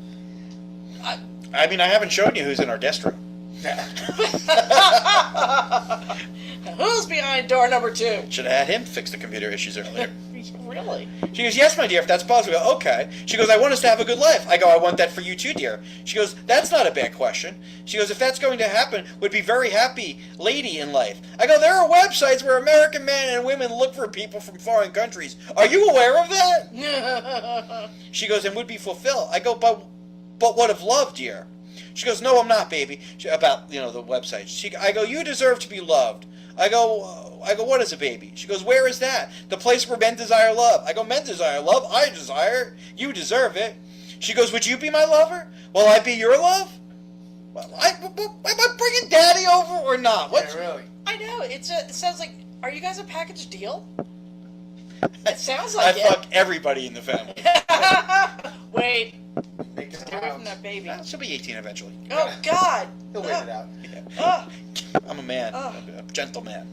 I mean, I haven't shown you who's in our guest room. Who's behind door number 2? Should have had him fix the computer issues earlier. things. Really? She goes, yes, my dear, if that's possible. I go, okay. She goes, I want us to have a good life. I go, I want that for you too, dear. She goes, that's not a bad question. She goes, if that's going to happen, would be very happy lady in life. I go, there are websites where American men and women look for people from foreign countries. Are you aware of that? She goes, and would be fulfilled. I go, but what of love, dear? She goes, no, I'm not, baby. About, the website. I go, you deserve to be loved. I go, what is a baby? She goes, where is that? The place where men desire love. I go, men desire love. I desire. You deserve it. She goes, would you be my lover? Will I be your love? Well, am I bringing daddy over or not? Yeah, really. I know. It sounds like, are you guys a package deal? It sounds like I it. fuck everybody in the family. Wait. Make it Get away from count. that baby. She'll be 18 eventually. Oh, God. He'll wait it out. Oh, I'm a man. Oh. A gentleman.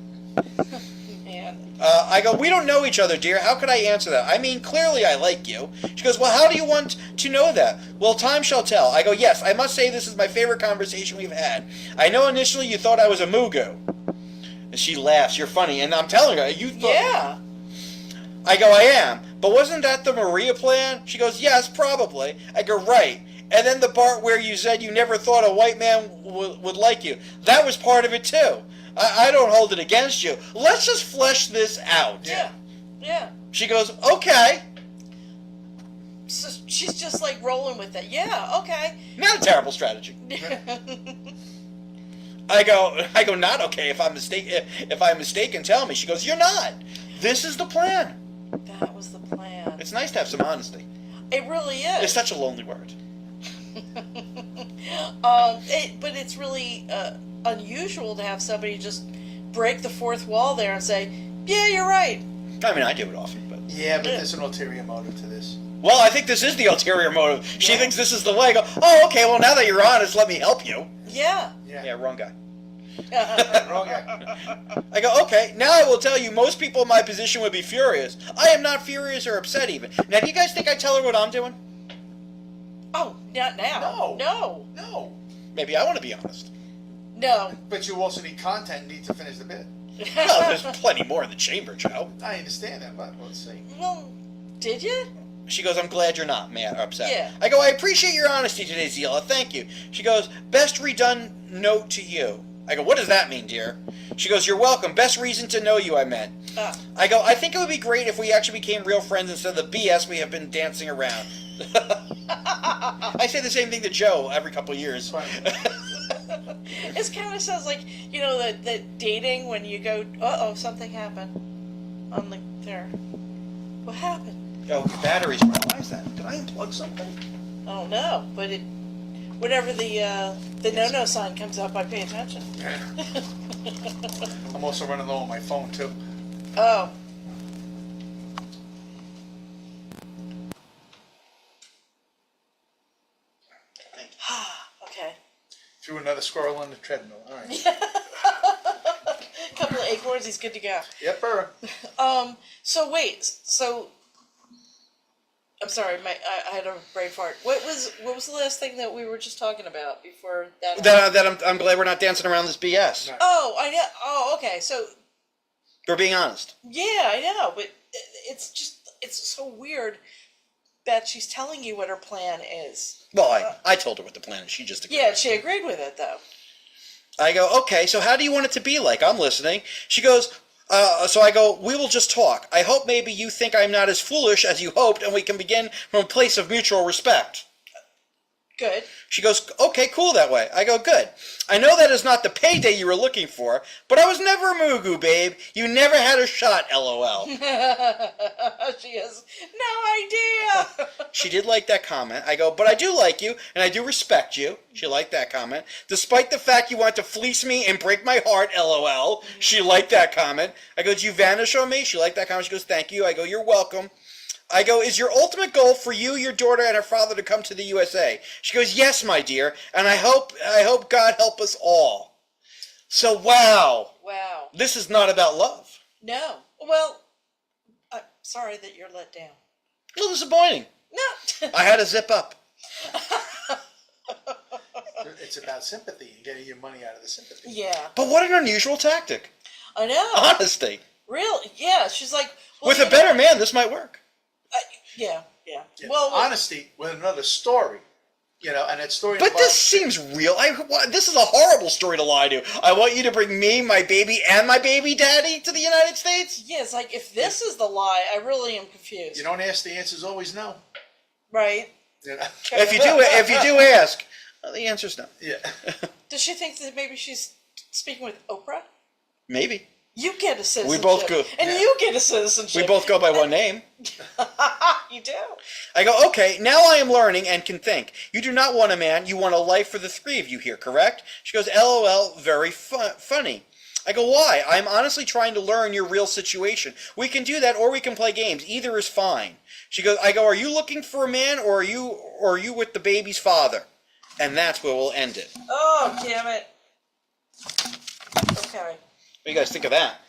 man. I go, we don't know each other, dear. How could I answer that? I mean, clearly I like you. She goes, well, how do you want to know that? Well, time shall tell. I go, yes, I must say this is my favorite conversation we've had. I know initially you thought I was a mugu. And she laughs. You're funny. And I'm telling her, you thought... Yeah. I go, I am. But wasn't that the Maria plan? She goes, yes, probably. I go, right. And then the part where you said you never thought a white man would like you. That was part of it, too. I don't hold it against you. Let's just flesh this out. Yeah. She goes, okay. So she's just like rolling with it. Yeah, okay. Not a terrible strategy. I go, not okay. If I'm mistaken, tell me. She goes, you're not. This is the plan. That was the plan. It's nice to have some honesty. It really is. It's such a lonely word. But it's really unusual to have somebody just break the fourth wall there and say, yeah, you're right. I mean, I do it often, but... Yeah, but there's an ulterior motive to this. Well, I think this is the ulterior motive. She thinks this is the way. I go, oh, okay, well, now that you're honest, let me help you. Yeah. Yeah, wrong guy. Wrong guy. I go, okay, now I will tell you, most people in my position would be furious. I am not furious or upset even. Now, do you guys think I tell her what I'm doing? Oh, not now. No. Maybe I want to be honest. No. But you also need content and need to finish the bit. Well, there's plenty more in the chamber, Joe. I understand that, but let's see. Well, did you? She goes, I'm glad you're not mad or upset. Yeah. I go, I appreciate your honesty today, Zila. Thank you. She goes, best redone note to you. I go, what does that mean, dear? She goes, you're welcome. Best reason to know you, I meant. I go, I think it would be great if we actually became real friends instead of the BS we have been dancing around. I say the same thing to Joe every couple of years. It kind of sounds like, the dating when you go, uh-oh, something happened on there. What happened? Oh, your battery's running. Why is that? Did I unplug something? Oh, no, but whenever the no-no sign comes up, I pay attention. I'm also running low on my phone, too. Oh. Okay. Threw another squirrel on the treadmill. All right. Couple of acorns, he's good to go. Yepper. So wait, I'm sorry, I had a brain fart. What was the last thing that we were just talking about before that? That I'm glad we're not dancing around this BS. No. Oh, I know. Oh, okay. So We're being honest. yeah, I know, but it's so weird that she's telling you what her plan is. Well, I told her what the plan is. She just agreed. Yeah, she agreed with it though. I go, okay, so how do you want it to be like? I'm listening. She goes, so I go, we will just talk. I hope maybe you think I'm not as foolish as you hoped, and we can begin from a place of mutual respect. Good. She goes, okay, cool that way. I go, good. I know that is not the payday you were looking for, but I was never a mugu, babe. You never had a shot, LOL. She has no idea. She did like that comment. I go, but I do like you, and I do respect you. She liked that comment. Despite the fact you want to fleece me and break my heart, LOL. She liked that comment. I go, did you vanish on me? She liked that comment. She goes, thank you. I go, you're welcome. I go, is your ultimate goal for you, your daughter, and her father to come to the USA? She goes, yes, my dear, and I hope God help us all. So, wow. Wow. This is not about love. No. Well, I'm sorry that you're let down. A little disappointing. No. I had to zip up. It's about sympathy and getting your money out of the sympathy. Yeah. But what an unusual tactic. I know. Honesty. Really? Yeah. She's like, well, With you a know, better man, this might work. Yeah. Yeah. Well, honesty with another story, and that story. But this involves- seems real. This is a horrible story to lie to. I want you to bring me, my baby, and my baby daddy to the United States? yeah, it's like, if this is the lie, I really am confused. You don't ask, the answer's always no. Right? You know? If you do ask, well, the answer's no. Yeah. Does she think that maybe she's speaking with Oprah? Maybe. You get a citizenship. both go. And you get a citizenship. We both go by one name. You do. I go, okay, now I am learning and can think. You do not want a man, you want a life for the three of you here, correct? She goes, LOL, very funny. I go, why? I'm honestly trying to learn your real situation. We can do that or we can play games. Either is fine. I go, are you looking for a man or are you with the baby's father? And that's where we'll end it. Oh, damn it. Okay. What do you guys think of that?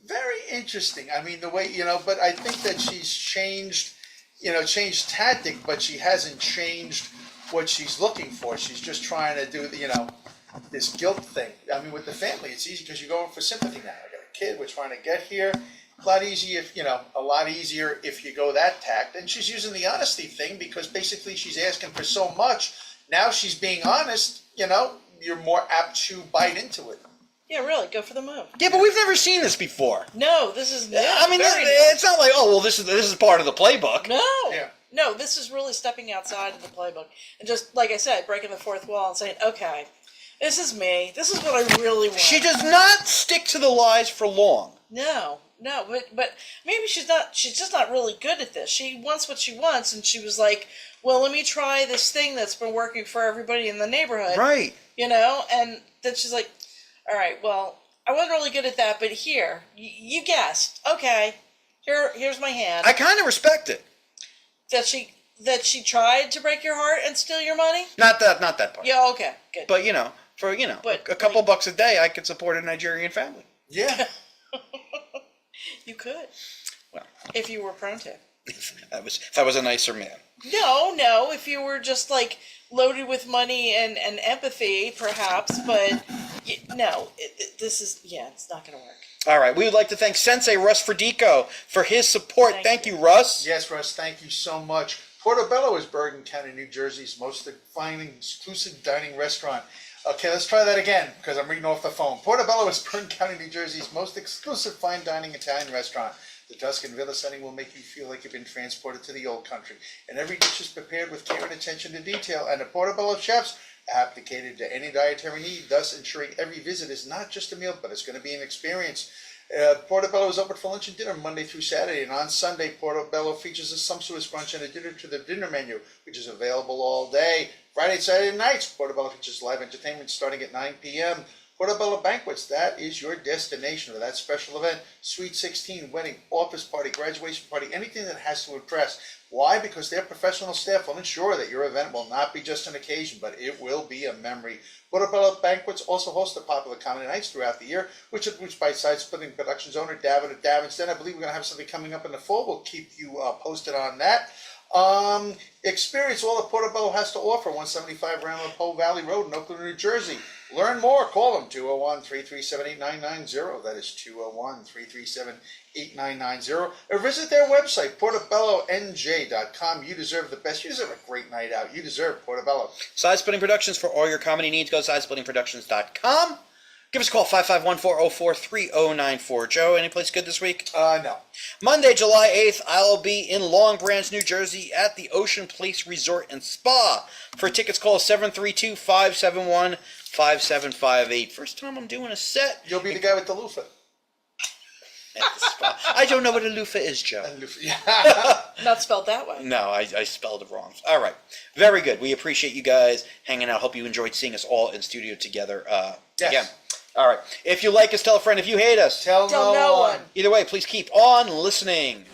Very interesting. I mean, the way, but I think that she's changed tactic, but she hasn't changed what she's looking for. She's just trying to do, this guilt thing. I mean, with the family, it's easy because you're going for sympathy now. I got a kid, we're trying to get here. A lot easier if you go that tact. And she's using the honesty thing because basically she's asking for so much. Now she's being honest, you're more apt to bite into it. Yeah, really, go for the move. Yeah, but we've never seen this before. No, this is new. I mean, Very new. it's not like, oh, well, this is part of the playbook. No. Yeah. No, this is really stepping outside of the playbook. And just, like I said, breaking the fourth wall and saying, okay, this is me. This is what I really want. She does not stick to the lies for long. No, but maybe she's just not really good at this. She wants what she wants, and she was like, well, let me try this thing that's been working for everybody in the neighborhood. Right. And then she's like, all right, well, I wasn't really good at that, but here, you guessed. Okay, here's my hand. I kind of respect it. That she tried to break your heart and steal your money? Not that part. Yeah, okay, good. But, for, But, a couple bucks a day, I could support a Nigerian family. Yeah. You could. Well. If you were prone to. That was a nicer man. No, if you were just like loaded with money and empathy, perhaps, but no, it's not going to work. All right, we would like to thank Sensei Russ Ferdico for his support. Thank you, Russ. Yes, Russ, thank you so much. Portobello is Bergen County, New Jersey's most defining exclusive dining restaurant. Okay, let's try that again, because I'm reading off the phone. Portobello is Bergen County, New Jersey's most exclusive fine dining Italian restaurant. The Tuscan Villa setting will make you feel like you've been transported to the old country. And every dish is prepared with care and attention to detail. And the Portobello chefs abdicated to any dietary need, thus ensuring every visit is not just a meal, but it's going to be an experience. Portobello is open for lunch and dinner Monday through Saturday. And on Sunday, Portobello features a sumptuous brunch and a dinner to the dinner menu, which is available all day. Friday and Saturday nights, Portobello features live entertainment starting at 9 p.m. Portobello Banquets, that is your destination for that special event. Sweet 16, wedding, office party, graduation party, anything that has to impress. Why? Because their professional staff will ensure that your event will not be just an occasion, but it will be a memory. Portobello Banquets also host the popular comedy nights throughout the year, which includes Bite-Side Splitting Productions owner Davin at Davin's Den. I believe we're going to have something coming up in the fall. We'll keep you posted on that. Experience all that Portobello has to offer. 175 Ramapo Valley Road in Oakland, New Jersey. Learn more. Call them 201-337-8990. That is 201-337-8990. Or visit their website, portobellonj.com. You deserve the best. You deserve a great night out. You deserve Portobello. Side Splitting Productions for all your comedy needs. Go to sidesplittingproductions.com. Give us a call, 551-404-3094. Joe, any place good this week? No. Monday, July 8th, I'll be in Long Branch, New Jersey at the Ocean Place Resort and Spa. For tickets, call 732-571-5758. First time I'm doing a set. You'll be the guy with the loofah. At the spa. I don't know what a loofah is, Joe. Yeah. Not spelled that way. No, I spelled it wrong. All right. Very good. We appreciate you guys hanging out. Hope you enjoyed seeing us all in studio together Yes. again. All right. If you like us, tell a friend. If you hate us, Tell no one. Either way, please keep on listening.